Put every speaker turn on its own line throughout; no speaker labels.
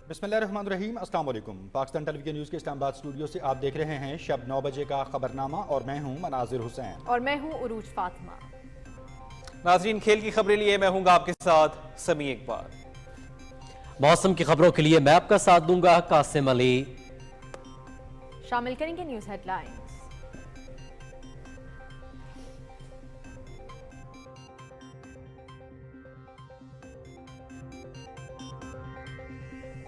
बिस्मिल्लाहिर्रहमानिर्रहीम, अस्सलाम वालेकुम। पाकिस्तान टेलीविजन न्यूज़ के इस्लामाबाद स्टूडियो से आप देख रहे हैं शब 9 बजे का खबरनामा और मैं हूं मनाजिर हुसैन
और मैं हूं उरूज फातिमा।
नाज़रीन, खेल की खबरें लिए मैं हूंगा आपके साथ समी इकबाल।
मौसम की खबरों के लिए मैं आपका साथ दूंगा कासिम अली।
शामिल करेंगे न्यूज़ हेडलाइंस।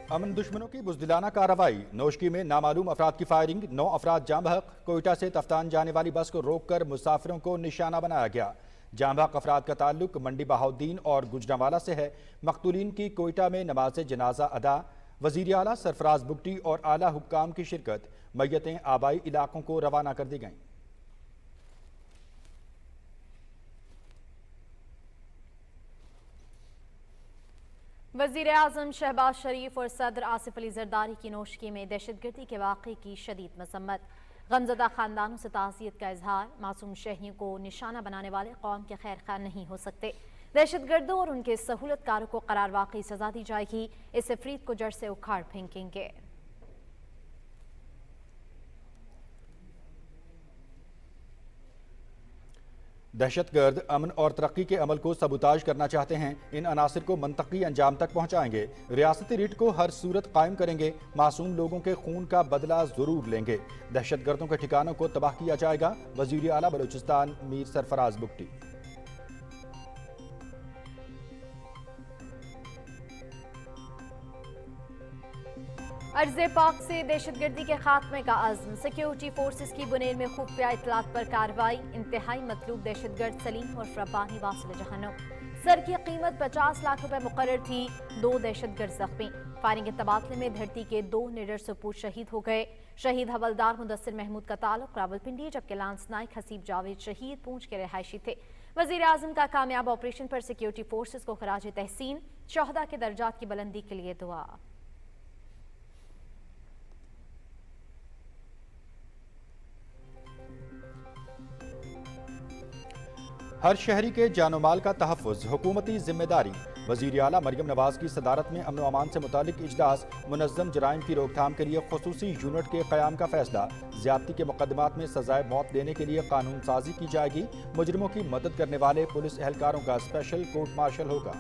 अमन दुश्मनों की बुज़दिलाना कार्रवाई, नोशकी में नामालूम अफराद की फायरिंग, 9 अफराद जाँ बहक। कोयटा से तफ्तान जाने वाली बस को रोककर मुसाफिरों को निशाना बनाया गया। जाँ बहक अफराद का ताल्लुक मंडी बहाउद्दीन और गुजरांवाला से है। मकतूलीन की कोयटा में नमाज जनाजा अदा, वज़ीर आला सरफराज बुगटी और आला हुक्काम की शिरकत। मैयतें आबाई इलाकों को रवाना कर दी गईं।
वज़ीर आज़म शहबाज शरीफ और सदर आसिफ अली जरदारी की नोशकी में दहशतगर्दी के वाक़े की शदीद मज़म्मत। गमज़दा ख़ानदानों से ताज़ियत का इजहार। मासूम शहरियों को निशाना बनाने वाले कौम के खैर खा नहीं हो सकते। दहशतगर्दों और उनके सहूलतकारों को करार वाकई सजा दी जाएगी। इस अफरीद को जड़ से उखाड़ फेंकेंगे।
दहशतगर्द अमन और तरक्की के अमल को सबूताज करना चाहते हैं। इन अनासिर को मंतकी अंजाम तक पहुंचाएंगे। रियासती रीट को हर सूरत कायम करेंगे। मासूम लोगों के खून का बदला जरूर लेंगे। दहशतगर्दों के ठिकानों को तबाह किया जाएगा। वज़ीर आला बलूचिस्तान मीर सरफराज बुगटी।
अर्ज़े पाक से दहशतगर्दी के खात्मे का अज़्म। सिक्योरिटी फोर्सेस की बुनेर में खुफिया इत्तलात पर कार्रवाई। इंतहाई मतलूब दहशतगर्द सलीम और रब्बानी वासिल जहन्नुम। सर की कीमत 50 लाख रुपए मुकर्रर थी। 2 दहशतगर्द जख्मी। फायरिंग के तबादले में धरती के 2 निडर सपूत शहीद हो गए। शहीद हवलदार मुदस्सिर महमूद का ताल्लुक रावलपिंडी, जबकि लांस नाइक हसीब जावेद शहीद पूंछ के रिहायशी थे। वज़ीर आज़म का कामयाब ऑपरेशन पर सिक्योरिटी फोर्सेस को खराज तहसीन। शहदा के दर्जात की बुलंदी के लिए दुआ।
हर शहरी के जानो माल का तहफ़्फ़ुज़ हुकूमती जिम्मेदारी। वज़ीर आला मरियम नवाज़ की सदारत में अमन व अमान से मुतालिक इजलास। मुनज़्ज़म जराइम की रोकथाम के लिए खुसूसी यूनिट के क़याम का फैसला। ज़्यादती के मुकदमात में सज़ाए मौत देने के लिए कानून साजी की जाएगी। मुजरिमों की मदद करने वाले पुलिस एहलकारों का स्पेशल कोर्ट मार्शल होगा।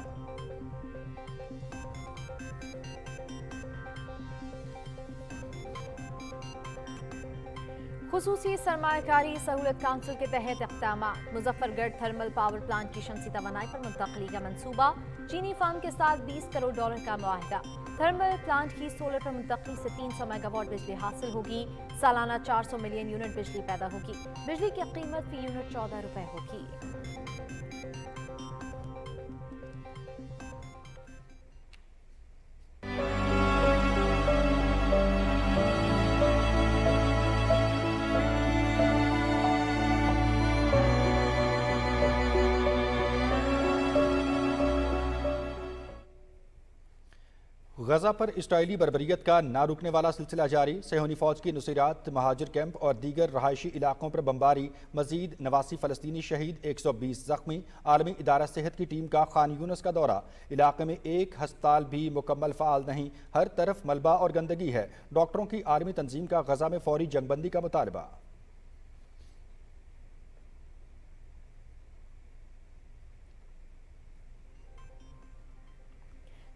खुसूसी सरमायाकारी सहूलत काउंसिल के तहत इक़दामात। मुजफ्फरगढ़ थर्मल पावर प्लांट की शमसी तवानाई पर मुंतकली का मंसूबा। चीनी फर्म के साथ $20 करोड़ का मुआहिदा। थर्मल प्लांट की सोलर पर मुंतकली से 300 मेगावाट बिजली हासिल होगी। सालाना 400 मिलियन यूनिट बिजली पैदा होगी। बिजली की कीमत फी यूनिट 14 रुपए होगी।
गजा पर इसराइली बर्बरियत का ना रुकने वाला सिलसिला जारी। सेहोनी फौज की नुसीरात, महाजिर कैंप और दीगर रहायशी इलाकों पर बमबारी। मजीद 89 फ़लस्तीनी शहीद, 120 जख्मी। आलमी इदारा सेहत की टीम का खान यूनस का दौरा। इलाके में एक हस्पताल भी मुकम्मल फ़ाल नहीं। हर तरफ मलबा और गंदगी है। डॉक्टरों की आलमी तंजीम का गजा में फौरी जंगबंदी का मुतालबा।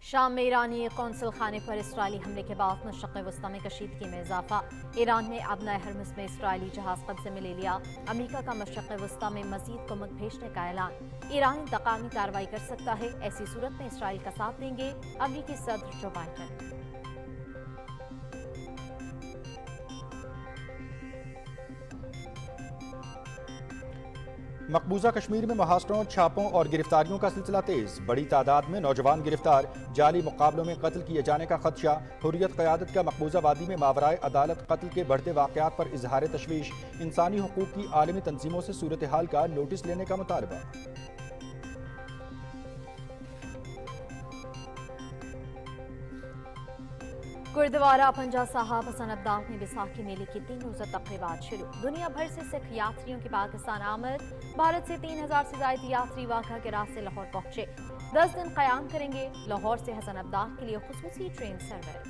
शाम में ईरानी कौंसल खाने पर इसराइली हमले के बाद मशरक़ वस्ता में कशीदगी में इजाफा। ईरान ने अबनाए हरमुज़ में इसराइली जहाज़ कब्ज़े में ले लिया। अमेरिका का मशरक़ वस्ता में मज़ीद कुमक भेजने का ऐलान। ईरान इंतकामी कार्रवाई कर सकता है। ऐसी सूरत में इसराइल का साथ देंगे अमेरिकी सदर जो बाइडन।
मकबूजा कश्मीर में मुहासरों, छापों और गिरफ्तारियों का सिलसिला तेज। बड़ी तादाद में नौजवान गिरफ्तार। जाली मुकाबलों में कत्ल किए जाने का खदशा। हुर्रियत क़यादत का मकबूजा वादी में मावराए अदालत कत्ल के बढ़ते वाक़यात पर इजहार तशवीश। इंसानी हुकूक की आलमी तंजीमों से सूरत हाल का नोटिस लेने का मुतालबा।
गुरुद्वारा पंजा साहब हसनबदाग में बैसाखी मेले की 3 रोज़ा तक़रीबात शुरू। दुनिया भर से सिख यात्रियों की पाकिस्तान आमद। भारत से 3000 से ज़ायद यात्री वाघा के रास्ते लाहौर पहुंचे। 10 दिन क़याम करेंगे। लाहौर से हसन अब्दाल के लिए खुसूसी ट्रेन सर्विस।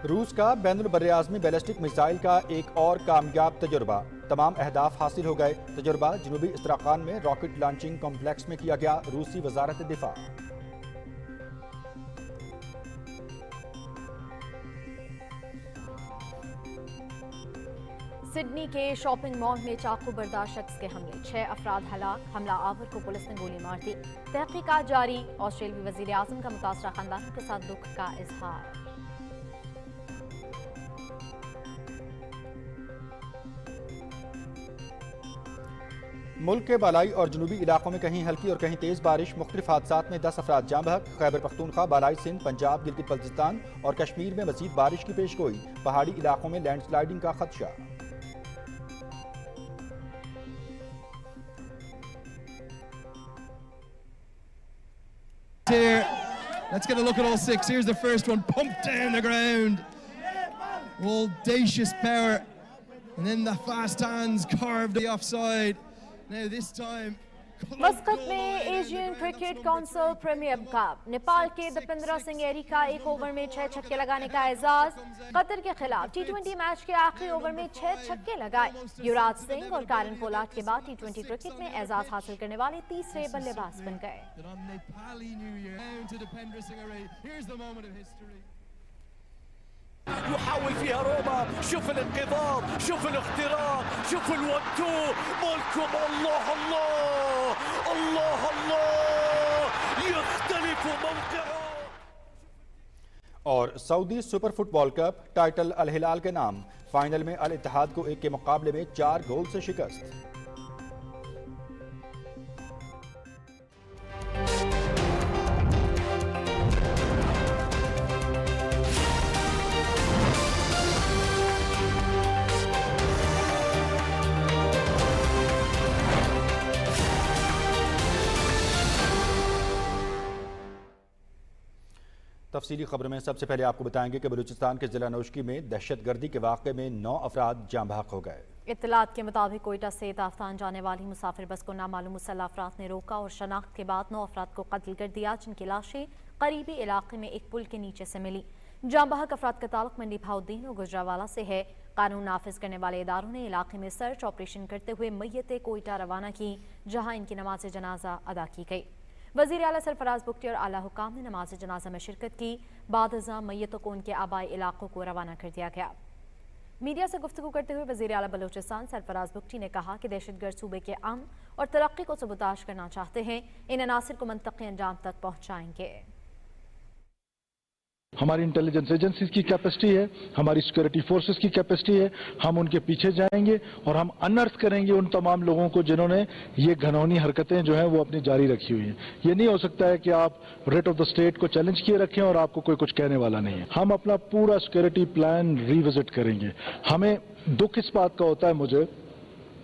रूस का बैनुल बर्रे-आज़मी बैलिस्टिक मिसाइल का एक और कामयाब तजुर्बा। तमाम अहदाफ हासिल हो गए। तजुर्बा जनूबी इस्तराकान में रॉकेट लॉन्चिंग कॉम्प्लेक्स में किया गया। रूसी वजारत दिफा।
सिडनी के शॉपिंग मॉल में चाकू बरदार शख्स के हमले, 6 अफराद हलाक। हमला आवर को पुलिस ने गोली मार दी। तहकीकात जारी। ऑस्ट्रेलियाई वजीर आजम का मुतासरा खानदानों के साथ दुख का इजहार।
मुल्क के बालाई और जनूबी इलाकों में कहीं हल्की और कहीं तेज बारिश। मुख्तलिफ हादसात में 10 अफराद जाँ बहक। खैबर पख्तूनख्वा, बालाई सिंध, पंजाब, गिलगित बल्तिस्तान और कश्मीर में मजीद बारिश की पेशगोई। पहाड़ी इलाकों में लैंडस्लाइडिंग का खदशा।
Here, let's get a look at all 6. Here's the first one, pumped down the ground. Audacious power. And then the fast hands carved the offside. Now this time...
Muscat में Asian cricket council premier cup. Nepal के दीपेंद्र सिंह एरी का एक over में 6 छक्के लगाने का Ejaz. Qatar के खिलाफ टी20 मैच के आखिरी ओवर में 6 छक्के लगाए। युवराज सिंह और कायरन पोलार्ड के बाद टी20 क्रिकेट में एजाज हासिल करने वाले तीसरे बल्लेबाज बन गए।
يحاول فيها روما. شوف الانقضاض، شوف الاختراق، شوف الوتو مالكم. الله الله الله الله يختلف موقعه.
और Saudi super football cup title Al Hilal के नाम। फाइनल में अल इत्तेहाद को 1 के मुकाबले में 4 गोल से शिकस्त। तफसीली खबर में सबसे पहले आपको बताएंगे कि बलूचिस्तान के जिला नौशकी में दहशतगर्दी के वाक़े में 9 अफराद जाँ बहक हो गए।
इत्तलात के मुताबिक कोयटा से ताफ्तान जाने वाली मुसाफिर बस को नामालूम मुसल्लह अफराद ने रोका और शनाख्त के बाद 9 अफराद को कत्ल कर दिया, जिनकी लाशें करीबी इलाके में एक पुल के नीचे से मिली। जाँ बहक अफराद का ताल्लुक मंडी भाउद्दीन और गुजरावाला से है। कानून नाफिज करने वाले इदारों ने इलाके में सर्च ऑपरेशन करते हुए मैयतें कोयटा रवाना की, जहाँ इनकी नमाज जनाजा अदा की गई। वज़ीर आला सरफराज बुगटी और आला हुकाम ने नमाज जनाजा में शिरकत की। बाद अज़ां मैयतों को उनके आबाई इलाकों को रवाना कर दिया गया। मीडिया से गुफ्तगू करते हुए वज़ीर आला बलूचिस्तान सरफराज बुगटी ने कहा कि दहशतगर्द सूबे के अमन और तरक्की को सबूताश करना चाहते हैं। इन अनासिर को मंतकी अंजाम तक पहुँचाएंगे।
हमारी इंटेलिजेंस एजेंसीज की कैपेसिटी है, हमारी सिक्योरिटी फोर्सेस की कैपेसिटी है। हम उनके पीछे जाएंगे और हम अनर्थ करेंगे उन तमाम लोगों को जिन्होंने ये घिनौनी हरकतें जो हैं वो अपनी जारी रखी हुई हैं। ये नहीं हो सकता है कि आप रेट ऑफ द स्टेट को चैलेंज किए रखें और आपको कोई कुछ कहने वाला नहीं है। हम अपना पूरा सिक्योरिटी प्लान रिविजिट करेंगे। हमें दुख इस बात का होता है मुझे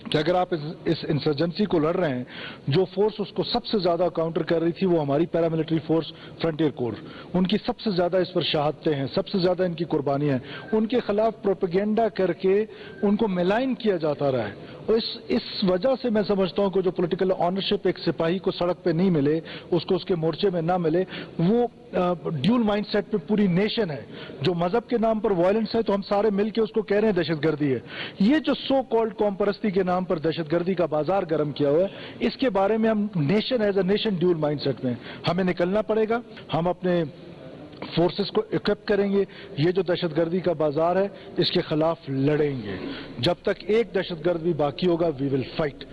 कि अगर आप इस इंसर्जेंसी को लड़ रहे हैं, जो फोर्स उसको सबसे ज्यादा काउंटर कर रही थी वो हमारी पैरामिलिट्री फोर्स फ्रंटियर कोर, उनकी सबसे ज्यादा इस पर शहादतें हैं, सबसे ज्यादा इनकी कुर्बानियां हैं। उनके खिलाफ प्रोपेगेंडा करके उनको मिलाइन किया जाता रहा है और इस वजह से मैं समझता हूं कि जो पॉलिटिकल ऑनरशिप एक सिपाही को सड़क पे नहीं मिले, उसको उसके मोर्चे में ना मिले, वो ड्यूल माइंडसेट पे पूरी नेशन है। जो मजहब के नाम पर वायलेंस है तो हम सारे मिलकर उसको कह रहे हैं दहशतगर्दी है। ये जो सो कॉल्ड कौम परस्ती के नाम पर दहशतगर्दी का बाजार गर्म किया हुआ है, इसके बारे में हम nation as a nation dual mindset में हमें निकलना पड़ेगा। हम अपने फोर्सेस को इक्विप करेंगे। ये जो दहशतगर्दी का बाजार है इसके खिलाफ लड़ेंगे। जब तक एक दहशतगर्द भी बाकी होगा, वी विल फाइट।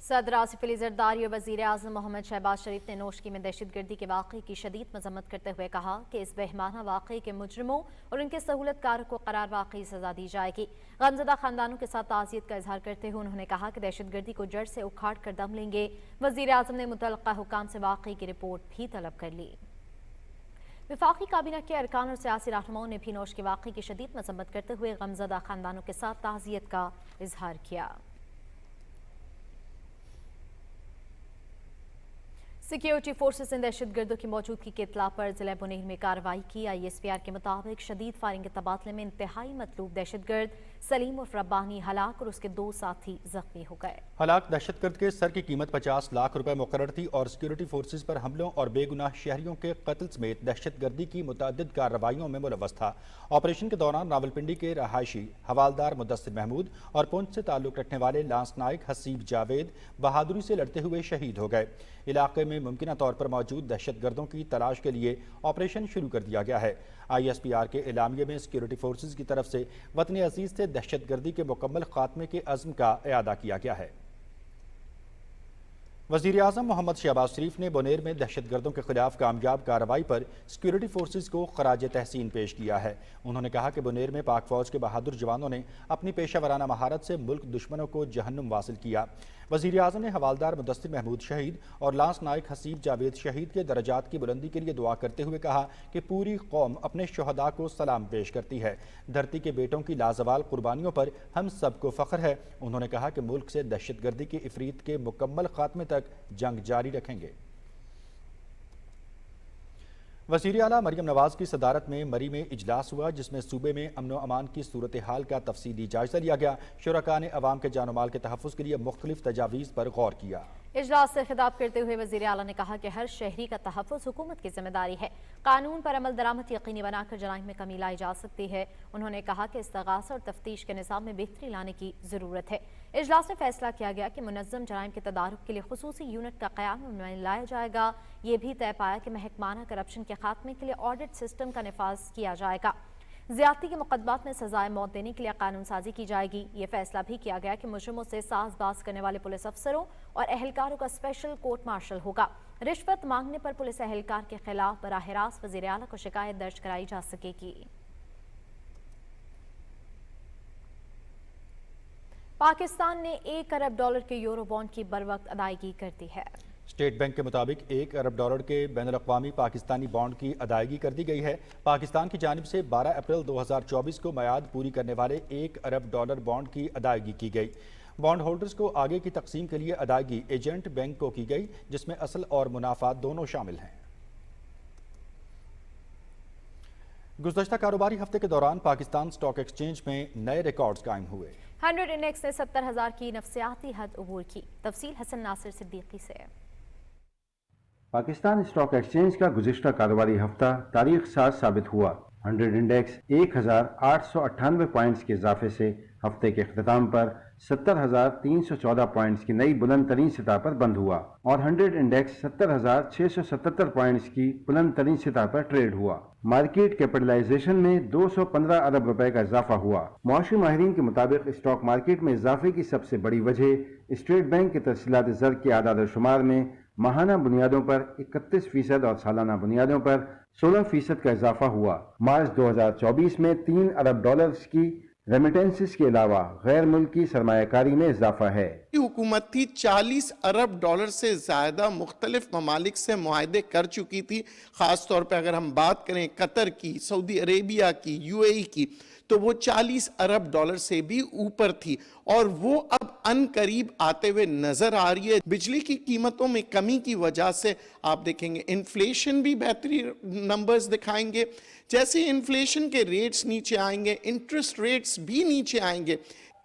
सदर आसिफ अली जरदारी और वज़ीर आज़म मोहम्मद शहबाज शरीफ ने नौशकी में दहशतगर्दी के वाक़े की शदीद मजम्मत करते हुए कहा कि इस बेहमाना वाक़े के मुजरिमों और उनके सहूलतकारों को करार वाक़ई सजा दी जाएगी। गमज़दा खानदानों के साथ ताज़ियत का इजहार करते हुए उन्होंने कहा कि दहशतगर्दी को जड़ से उखाड़ कर दम लेंगे। वज़ीर आज़म ने मुतल्लिक़ा हुकाम से वाक़े की रिपोर्ट भी तलब कर ली। वफाकी काबीना के अरकान और सियासी रहनुमाओं ने भी नौश के वाक़े की शदीद मजम्मत करते हुए गमज़दा खानदानों के साथ ताज़ियत का इजहार किया। सिक्योरिटी फोर्सेस ने दहशत गर्दों की मौजूदगी की इत्तला पर जिला बुनेर में कार्रवाई की। ISPR के मुताबिक शदीद फायरिंग के तबादले में इंतहाई मतलूब दहशतगर्द सलीम उर्फ रब्बानी हलाक और उसके 2 साथी जख्मी हो गए।
हलाक दहशतगर्द के सर की कीमत 50 लाख रुपए मुकर्रर थी और सिक्योरिटी फोर्सेस पर हमलों और बेगुनाह शहरियों के कत्ल समेत दहशतगर्दी की मुतअद्दिद कार्रवाइयों में मुलव्वस था। ऑपरेशन के दौरान रावलपिंडी के रहायशी हवालदार मुदस्सिर महमूद और पुंछ से ताल्लुक रखने वाले लांस नायक हसीब जावेद बहादुरी से लड़ते हुए शहीद हो गए। इलाके में मुमकिन तौर पर मौजूद दहशतगर्दों की तलाश के लिए ऑपरेशन शुरू कर दिया गया है। ISPR के एलामिये में सिक्योरिटी फोर्सेस की तरफ से वतन अजीज से दहशतगर्दी के मुकम्मल खात्मे के अज़्म का इआदा किया गया है। वज़ीर आज़म मोहम्मद शहबाज शरीफ ने बुनेर में दहशतगर्दों के खिलाफ कामयाब कार्रवाई पर सिक्योरिटी फोर्सेस को खराज तहसीन पेश किया है। उन्होंने कहा कि बुनेर में पाक फौज के बहादुर जवानों ने अपनी पेशा वराना महारत से मुल्क दुश्मनों को जहन्नुम वासिल किया। वज़ीर आज़म ने हवालदार मुदस्सिर महमूद शहीद और लांस नायक हसीब जावेद शहीद के दर्जात की बुलंदी के लिए दुआ करते हुए कहा कि पूरी कौम अपने शुहदा को सलाम पेश करती है। धरती के बेटों की लाजवाल कुर्बानियों पर हम सबको फ़ख्र है। उन्होंने कहा कि मुल्क से दहशतगर्दी के इफरीत के मुकम्मल खात्मे तक जंग जारी रखेंगे। वज़ीर आला मरियम नवाज की सदारत में मरी में इजलास हुआ, जिसमें सूबे में अमन व अमान की सूरत हाल का तफसीली जायजा लिया गया। शुरका ने अवाम के जान माल के तहफ़्फ़ुज़ के लिए मुख्तलिफ तजावीज़ पर गौर किया।
इजलास से खिताब करते हुए वज़ीर आला ने कहा कि हर शहरी का तहफ़्फ़ुज़ हुकूमत की जिम्मेदारी है। कानून पर अमल दरामद यकीनी बनाकर जराइम में कमी लाई जा सकती है। उन्होंने कहा कि इस्तग़ासा और तफ्तीश के निज़ाम में बेहतरी लाने की ज़रूरत है। इजलास में फैसला किया गया कि मुनज़्ज़म जराइम के तदारुक के लिए खुसूसी यूनिट का क़याम में लाया जाएगा। ये भी तय पाया कि महकमाना करप्शन के खात्मे के लिए ऑडिट सिस्टम का निफाज किया जाएगा। ज़्यादती के मुकदमात में सजाए मौत देने के लिए कानून साजी की जाएगी। ये फैसला भी किया गया कि मुजरिमों से साज़बाज़ करने वाले पुलिस अफसरों और एहलकारों का स्पेशल कोर्ट मार्शल होगा। रिश्वत मांगने पर पुलिस एहलकार के खिलाफ बराह रास्त वज़ीर आला को शिकायत दर्ज कराई जा सकेगी। पाकिस्तान ने $1 अरब के यूरो बॉन्ड की बरवक्त अदायगी कर दी है।
स्टेट बैंक के मुताबिक $1 अरब के बैनुल-अक़वामी पाकिस्तानी बॉन्ड की अदायगी कर दी गई है। पाकिस्तान की जानिब से 12 अप्रैल 2024 को मियाद पूरी करने वाले $1 अरब बॉन्ड की अदायगी की गई। बॉन्ड होल्डर्स को आगे की तकसीम के लिए अदायगी एजेंट बैंक को की गई, जिसमें असल और मुनाफा दोनों शामिल हैं। गुज़श्ता कारोबारी हफ्ते के दौरान पाकिस्तान स्टॉक एक्सचेंज में नए रिकॉर्ड्स कायम हुए।
100 इंडेक्स ने 70,000 की नफसियाती हद अबूर की। तफसील हसन नासिर सिद्दीकी से।
पाकिस्तान स्टॉक एक्सचेंज का गुज़िश्ता कारोबारी हफ्ता तारीख साज साबित हुआ। 100 इंडेक्स 1,898 पॉइंट्स के इजाफे से हफ्ते के अख्ताम पर 70,314 पॉइंट्स की नई बुलंद तरीन सतह पर बंद हुआ और 100 इंडेक्स 70,677 पॉइंट्स की बुलंद तरीन सतह पर ट्रेड हुआ। मार्केट कैपिटलाइजेशन में 215 अरब रुपए का इजाफा हुआ। मुआशी माहिरीन के मुताबिक स्टॉक मार्केट में इजाफे की सबसे बड़ी वजह स्टेट बैंक के तरसीलात ज़र के आदाद शुमार में माहाना बुनियादों पर 31% और सालाना बुनियादों पर 16% का इजाफा हुआ। मार्च 2024 में $3 अरब की रेमिटेंसेस के अलावा गैर मुल्की सरमायाकारी में इजाफा है।
हुकूमत थी $40 अरब से ज्यादा मुख्तलिफ ममालिक से मुआहदे कर चुकी थी। खास तौर पर अगर हम बात करें कतर की, सऊदी अरेबिया की, UAE की, तो वो $40 अरब से भी ऊपर थी और वो अब अनकरीब आते हुए नजर आ रही है। बिजली की कीमतों में कमी की वजह से आप देखेंगे इन्फ्लेशन भी बेहतरीन नंबर्स दिखाएंगे। जैसे इन्फ्लेशन के रेट्स नीचे आएंगे, इंटरेस्ट रेट्स भी नीचे आएंगे।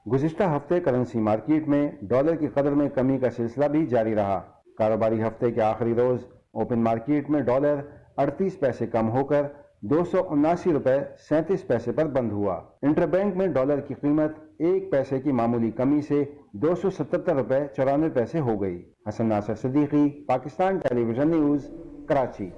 गुज़िश्ता हफ्ते करेंसी मार्केट में डॉलर की कदर में कमी का सिलसिला भी जारी रहा। कारोबारी हफ्ते के आखिरी रोज ओपन मार्केट में डॉलर 38 पैसे कम होकर 279 रुपए 37 पैसे पर बंद हुआ। इंटरबैंक में डॉलर की कीमत 1 पैसे की मामूली कमी से 277 रुपए 94 पैसे हो गई। Hasan Nasir Siddiqui, Pakistan television news, Karachi.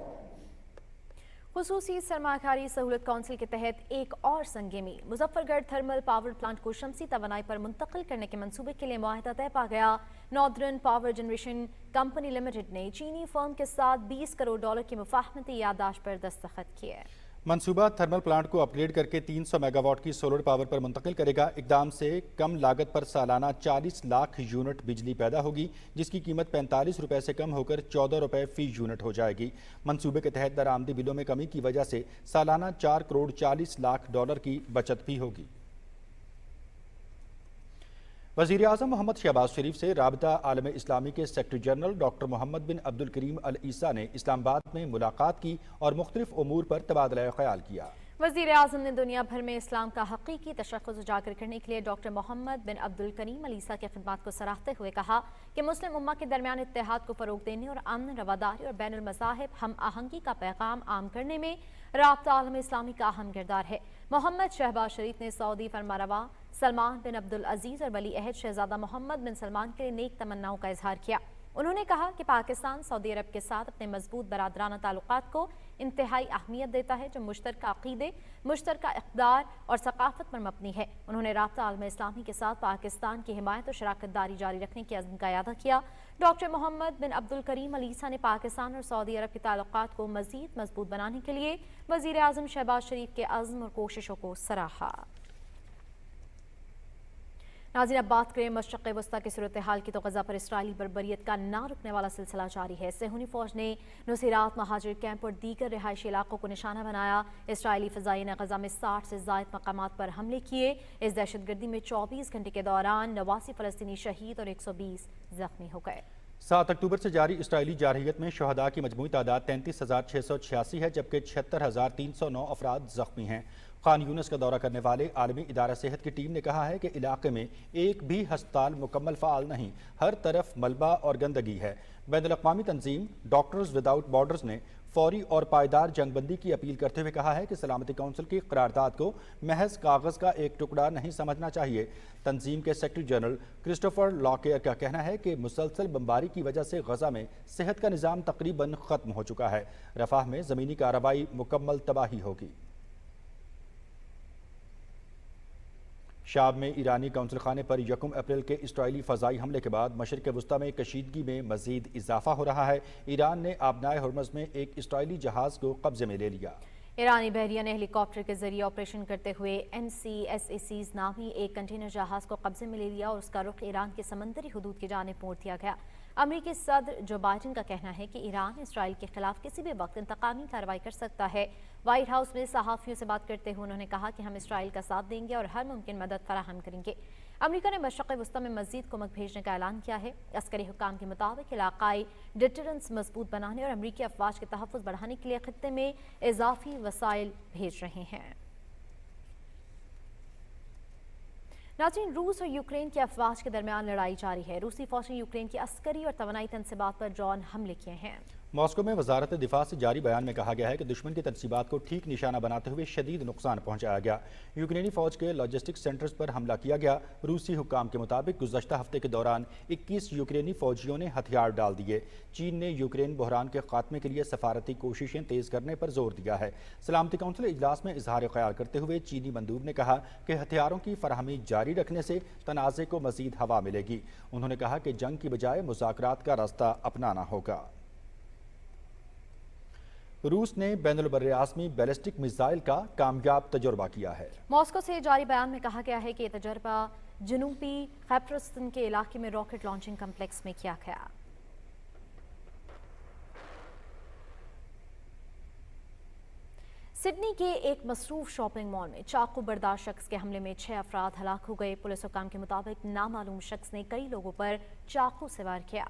खुसूसी सरमाकारी सहूलत काउंसिल के तहत एक और संगेमी मुजफ्फरगढ़ थर्मल पावर प्लांट को शमसी तवानाई पर मुंतकिल करने के मंसूबे के लिए मुआहदा तय पा गया। Northern power generation company limited ने चीनी फर्म के साथ $20 करोड़ की मुफाहमती याददाश्त पर दस्तखत किए।
मंसूबा थर्मल प्लांट को अपग्रेड करके 300 मेगावाट की सोलर पावर पर मुंतकिल करेगा। इकदाम से कम लागत पर सालाना 40 लाख यूनिट बिजली पैदा होगी, जिसकी कीमत 45 रुपए से कम होकर 14 रुपए फी यूनिट हो जाएगी। मंसूबे के तहत दरामदी बिलों में कमी की वजह से सालाना $4 करोड़ 40 लाख की बचत भी होगी। वज़ीर आज़म मोहम्मद शहबाज शरीफ से राबता आलम इस्लामी के सेक्रेटरी जनरल डॉक्टर मोहम्मद बिन अब्दुल करीम अल ईसा ने इस्लामाबाद में मुलाकात की और मुख्तलिफ उमूर पर तबादला ख्याल किया।
वज़ीर आज़म ने दुनिया भर में इस्लाम का हकीकी तशख़्ख़ुस उजागर करने के लिए डॉक्टर मोहम्मद बिन अब्दुल करीम अल ईसा की खिदमत को सराहते हुए कहा कि मुस्लिम उम्मा के दरमियान इत्तेहाद को फ़रोग़ देने और अमन, रवादारी और बैनुल मज़ाहिब हम आहंगी का पैगाम आम करने में राब्ता आलम इस्लामी का अहम किरदार है। मोहम्मद शहबाज शरीफ ने सऊदी फरमारवा सलमान बिन अब्दुल अजीज़ और वली अहद शहजादा मोहम्मद बिन सलमान के लिए नेक तमन्नाओं का इजहार किया। उन्होंने कहा कि पाकिस्तान सऊदी अरब के साथ अपने मजबूत बरादराना ताल्लुकात को इंतहाई अहमियत देता है जो मुश्तरका अक़ीदे, मुश्तरका इक़दार और सकाफ़त पर मबनी है। उन्होंने राब्ता आलम इस्लामी के साथ पाकिस्तान की हिमायत और शराकत दारी जारी रखने के अज़्म का इयादा किया। डॉक्टर मोहम्मद बिन अब्दुल करीम अल ईसा ने पाकिस्तान और सऊदी अरब के ताल्लुकात को मज़ीद मजबूत बनाने के लिए वज़ीर आज़म शहबाज शरीफ के अज़्म और कोशिशों को सराहा। नाज़रीन, अब बात करें मशरक़ वस्ता की सूरत हाल की तो गज़ा पर इसराइली बर्बरियत का ना रुकने वाला सिलसिला जारी है। सेहूनी फ़ौज ने नुसीरात, महाजिर कैंप और दीगर रिहायशी इलाकों को निशाना बनाया। इसराइली फ़ज़ाई ने गज़ा में 60 से ज़ायद मकामात पर हमले किए। इस दहशतगर्दी में 24 घंटे के दौरान 89 फ़लस्तीनी शहीद और 120 ज़ख्मी हो गए।
7 अक्टूबर से जारी इसराइली जारहियत में शहदा की मजमूई तादाद 33,686 है, जबकि 76,309 अफराद ज़ख्मी हैं। खान यूनिस का दौरा करने वाले आलमी इदारा सेहत की टीम ने कहा है कि इलाके में एक भी हस्पताल मुकम्मल फ़ाल नहीं, हर तरफ मलबा और गंदगी है। बैनुल-अक़वामी तंजीम डॉक्टर्स विदाउट बॉर्डर्स ने फौरी और पायदार जंगबंदी की अपील करते हुए कहा है कि सलामती कौंसिल की करारदाद को महज कागज़ का एक टुकड़ा नहीं समझना चाहिए। तंजीम के सेक्रेटरी जनरल क्रिस्टोफर लॉकेयर का कहना है कि मुसलसल बमबारी की वजह से गज़ा में सेहत का निज़ाम तकरीबन ख़त्म हो चुका है। रफ़ाह में ज़मीनी कार्रवाई मुकम्मल तबाही होगी। शाम में ईरानी कौंसल खाने पर 1 अप्रैल के इसराइली फ़ज़ाई हमले के बाद मशरिक़ वस्ता में कशीदगी में मज़ीद इजाफा हो रहा है। ईरान ने आबनाए हुर्मज़ में एक इसराइली जहाज़ को कब्जे में ले लिया।
ईरानी बहरिया ने हेलीकॉप्टर के जरिए ऑपरेशन करते हुए NCSACs नामी एक कंटेनर जहाज़ को कब्जे में ले लिया और उसका रुख ईरान के समंदरी हुदूद की जानिब मोड़ दिया गया। अमरीकी सदर जो बाइडन का कहना है कि ईरान इसराइल के खिलाफ किसी भी वक्त इंतकामी कार्रवाई कर सकता है। व्हाइट हाउस में सहाफ़ियों से बात करते हुए उन्होंने कहा कि हम इसराइल का साथ देंगे और हर मुमकिन मदद फराहम करेंगे। अमरीका ने मशरक़ वस्ता में मज़ीद कुमक भेजने का ऐलान किया है। अस्करी हुक्काम के मुताबिक इलाकाई डिटरेंस मजबूत बनाने और अमरीकी अफवाज के तहफ़्फ़ुज़ बढ़ाने के लिए खित्ते में इजाफी वसाइल भेज रहे हैं। नाज़रीन, रूस और यूक्रेन की अफवाज के दरमियान लड़ाई जारी है। रूसी फौज ने यूक्रेन की अस्करी और तवानाई तनसीबात पर ड्रोन हमले किए हैं।
मॉस्को में वजारत दिफा से जारी बयान में कहा गया है कि दुश्मन की तनसीबात को ठीक निशाना बनाते हुए शदीद नुकसान पहुंचाया गया। यूक्रेनी फौज के लॉजिस्टिक सेंटर्स पर हमला किया गया। रूसी हुक्काम के मुताबिक गुज़श्ता हफ्ते के दौरान 21 यूक्रेनी फौजियों ने हथियार डाल दिए। चीन ने यूक्रेन बहरान के खात्मे के लिए सफारती कोशिशें तेज़ करने पर जोर दिया है। सलामती कौंसिल इजलास में इजहार ख्याल करते हुए चीनी मंदूब ने कहा कि हथियारों की फराहमी जारी रखने से तनाज़े को मज़ीद हवा मिलेगी। उन्होंने कहा कि जंग की बजाय मुज़ाकरात का रास्ता अपनाना होगा। रूस ने बैनुल बर्र-ए-आज़मी बैलिस्टिक मिसाइल का कामयाब तजुर्बा किया है।
मॉस्को से जारी बयान में कहा गया है कि यह तजुर्बा जनूबी खैबरस्तान के इलाके में रॉकेट लॉन्चिंग कम्प्लेक्स में किया गया। सिडनी के एक मसरूफ शॉपिंग मॉल में चाकू बरदार शख्स के हमले में 6 अफराद हलाक हो गए। पुलिस हुक्काम के मुताबिक नामालूम शख्स ने कई लोगों पर चाकू से वार किया।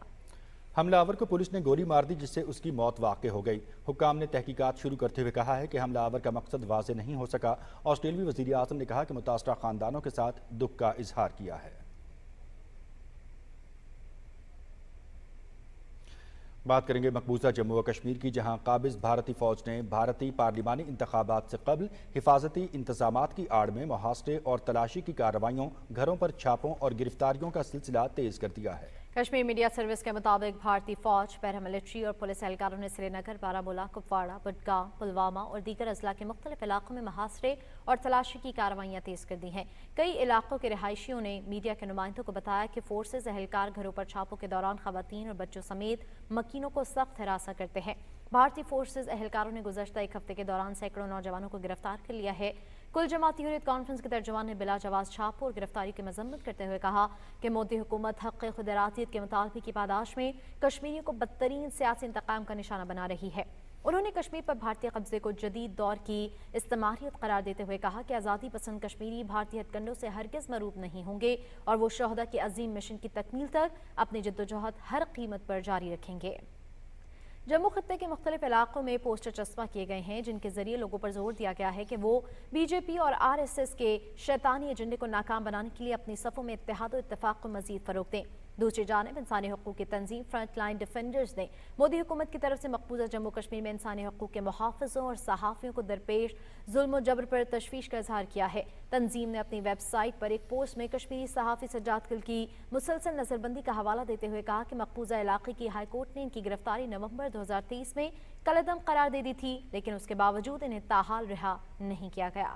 हमलावर को पुलिस ने गोली मार दी, जिससे उसकी मौत वाक़ हो गई। हुक्काम ने तहकीकात शुरू करते हुए कहा है कि हमलावर का मकसद वाज़ेह नहीं हो सका। ऑस्ट्रेलियाई वज़ीर आज़म ने कहा कि मुतासरा ख़ानदानों के साथ दुख का इजहार किया है। बात करेंगे मकबूजा जम्मू व कश्मीर की, जहां काबिज भारतीय फ़ौज ने भारतीय पार्लिमानी इंतखाबात से कबल हिफाजती इंतजामात की आड़ में मुहासरे और तलाशी की कार्रवाइयों, घरों पर छापों और गिरफ्तारियों का सिलसिला तेज़ कर दिया है।
कश्मीर मीडिया सर्विस के मुताबिक भारतीय फौज, पैरामिलिट्री और पुलिस एहलकारों ने श्रीनगर, बारामूला, कुपवाड़ा, बुडगाम, पुलवामा और दीगर अजला के मुख्तलिफ इलाकों में मुहासरे और तलाशी की कार्रवाइयाँ तेज़ कर दी हैं। कई इलाकों के रिहायशियों ने मीडिया के नुमाइंदों को बताया कि फोर्सेज एहलकार घरों पर छापों के दौरान खवातीन और बच्चों समेत मकीनों को सख्त हिरासा करते हैं। भारतीय फोर्सेज एहलकारों ने गुज़श्ता एक हफ्ते के दौरान सैकड़ों नौजवानों को गिरफ्तार कर लिया है। कुल जमाती हुर्रियत कॉन्फ्रेंस के तर्जुमान ने बिला जवाज़ छापों और गिरफ्तारी की मजम्मत करते हुए कहा कि मोदी हुकूमत हक़ खुदरातियत के मुतालबे की पादाश में कश्मीरियों को बदतरीन सियासी इंतकाम का निशाना बना रही है। انہوں نے کشمیر پر بھارتی قبضے کو جدید دور کی استعماریت قرار دیتے ہوئے کہا کہ آزادی پسند کشمیری بھارتی ہتھ کنڈوں سے ہرگز مروب نہیں ہوں گے اور وہ شہدا کے عظیم مشن کی تکمیل تک اپنی جدوجہد ہر قیمت پر جاری رکھیں گے۔ جموں خطے کے مختلف علاقوں میں پوسٹر چسپاں کیے گئے ہیں جن کے ذریعے لوگوں پر زور دیا گیا ہے کہ وہ بی جے پی اور RSS کے شیطانی ایجنڈے کو ناکام بنانے کے لیے اپنی صفوں میں اتحاد و اتفاق کو مزید فروغ دیں۔ دوسری جانب انسانی حقوق کی تنظیم فرنٹ لائن ڈیفینڈرز نے مودی حکومت کی طرف سے مقبوضہ جموں کشمیر میں انسانی حقوق کے محافظوں اور صحافیوں کو درپیش ظلم و جبر پر تشویش کا اظہار کیا ہے۔ تنظیم نے اپنی ویب سائٹ پر ایک پوسٹ میں کشمیری صحافی سجاد گل کی مسلسل نظر بندی کا حوالہ دیتے ہوئے کہا کہ مقبوضہ علاقے کی ہائی کورٹ نے ان کی گرفتاری نومبر 2023 میں کالعدم قرار دے دی تھی، لیکن اس کے باوجود انہیں تاحال رہا نہیں کیا گیا۔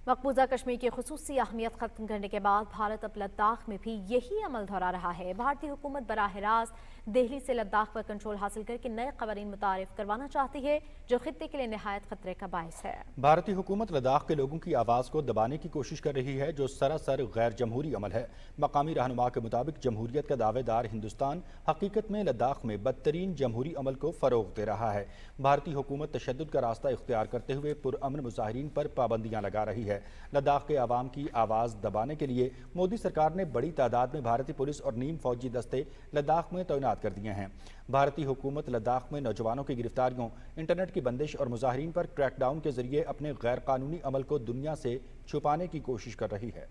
مقبوضہ کشمیر کی خصوصی اہمیت ختم کرنے کے بعد بھارت اب لداخ میں بھی یہی عمل دہرا رہا ہے۔ بھارتی حکومت براہ راست دہلی سے لداخ پر کنٹرول حاصل کر کے نئے قوانین متعارف کروانا چاہتی ہے جو خطے کے لیے نہایت خطرے کا باعث ہے۔
بھارتی حکومت لداخ کے لوگوں کی آواز کو دبانے کی کوشش کر رہی ہے جو سراسر غیر جمہوری عمل ہے۔ مقامی رہنما کے مطابق جمہوریت کا دعوے دار ہندوستان حقیقت میں لداخ میں بدترین جمہوری عمل کو فروغ دے رہا ہے۔ بھارتی حکومت تشدد کا راستہ اختیار کرتے ہوئے پرامن مظاہرین پر پابندیاں لگا رہی ہے۔ لداخ کے عوام کی آواز دبانے کے لیے مودی سرکار نے بڑی تعداد میں بھارتی پولیس اور نیم فوجی دستے لداخ میں تعینات کر دیے ہیں۔ بھارتی حکومت لداخ میں نوجوانوں کی گرفتاریوں، انٹرنیٹ کی بندش اور مظاہرین پر کریک ڈاؤن کے ذریعے اپنے غیر قانونی عمل کو دنیا سے چھپانے کی کوشش کر رہی ہے۔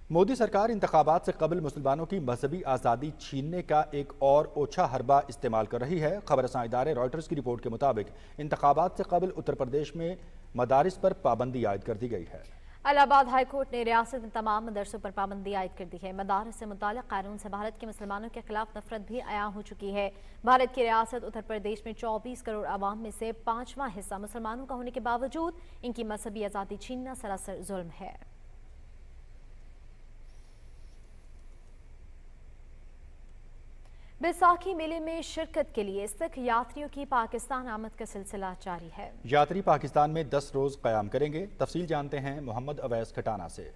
مودی سرکار انتخابات سے قبل مسلمانوں کی مذہبی آزادی چھیننے کا ایک اور اوچھا حربہ استعمال کر رہی ہے۔ خبر رساں ادارے رائٹرز کی رپورٹ کے مطابق انتخابات سے قبل اتر پردیش میں مدارس پر پابندی عائد کر دی گئی ہے۔
الہ آباد ہائی کورٹ نے ریاست میں تمام مدرسوں پر پابندی عائد کر دی ہے۔ مدارس سے متعلق قانون سے بھارت کے مسلمانوں کے خلاف نفرت بھی عیاں ہو چکی ہے۔ بھارت کی ریاست اتر پردیش میں 24 کروڑ عوام میں سے 5واں حصہ مسلمانوں کا ہونے کے باوجود ان کی مذہبی آزادی چھیننا سراسر ظلم ہے۔ بیساکھی میلے میں شرکت کے لیے سکھ یاتریوں کی پاکستان آمد کا سلسلہ جاری ہے۔
یاتری پاکستان میں 10 روز قیام کریں گے۔ تفصیل جانتے ہیں محمد اویس کھٹانہ سے۔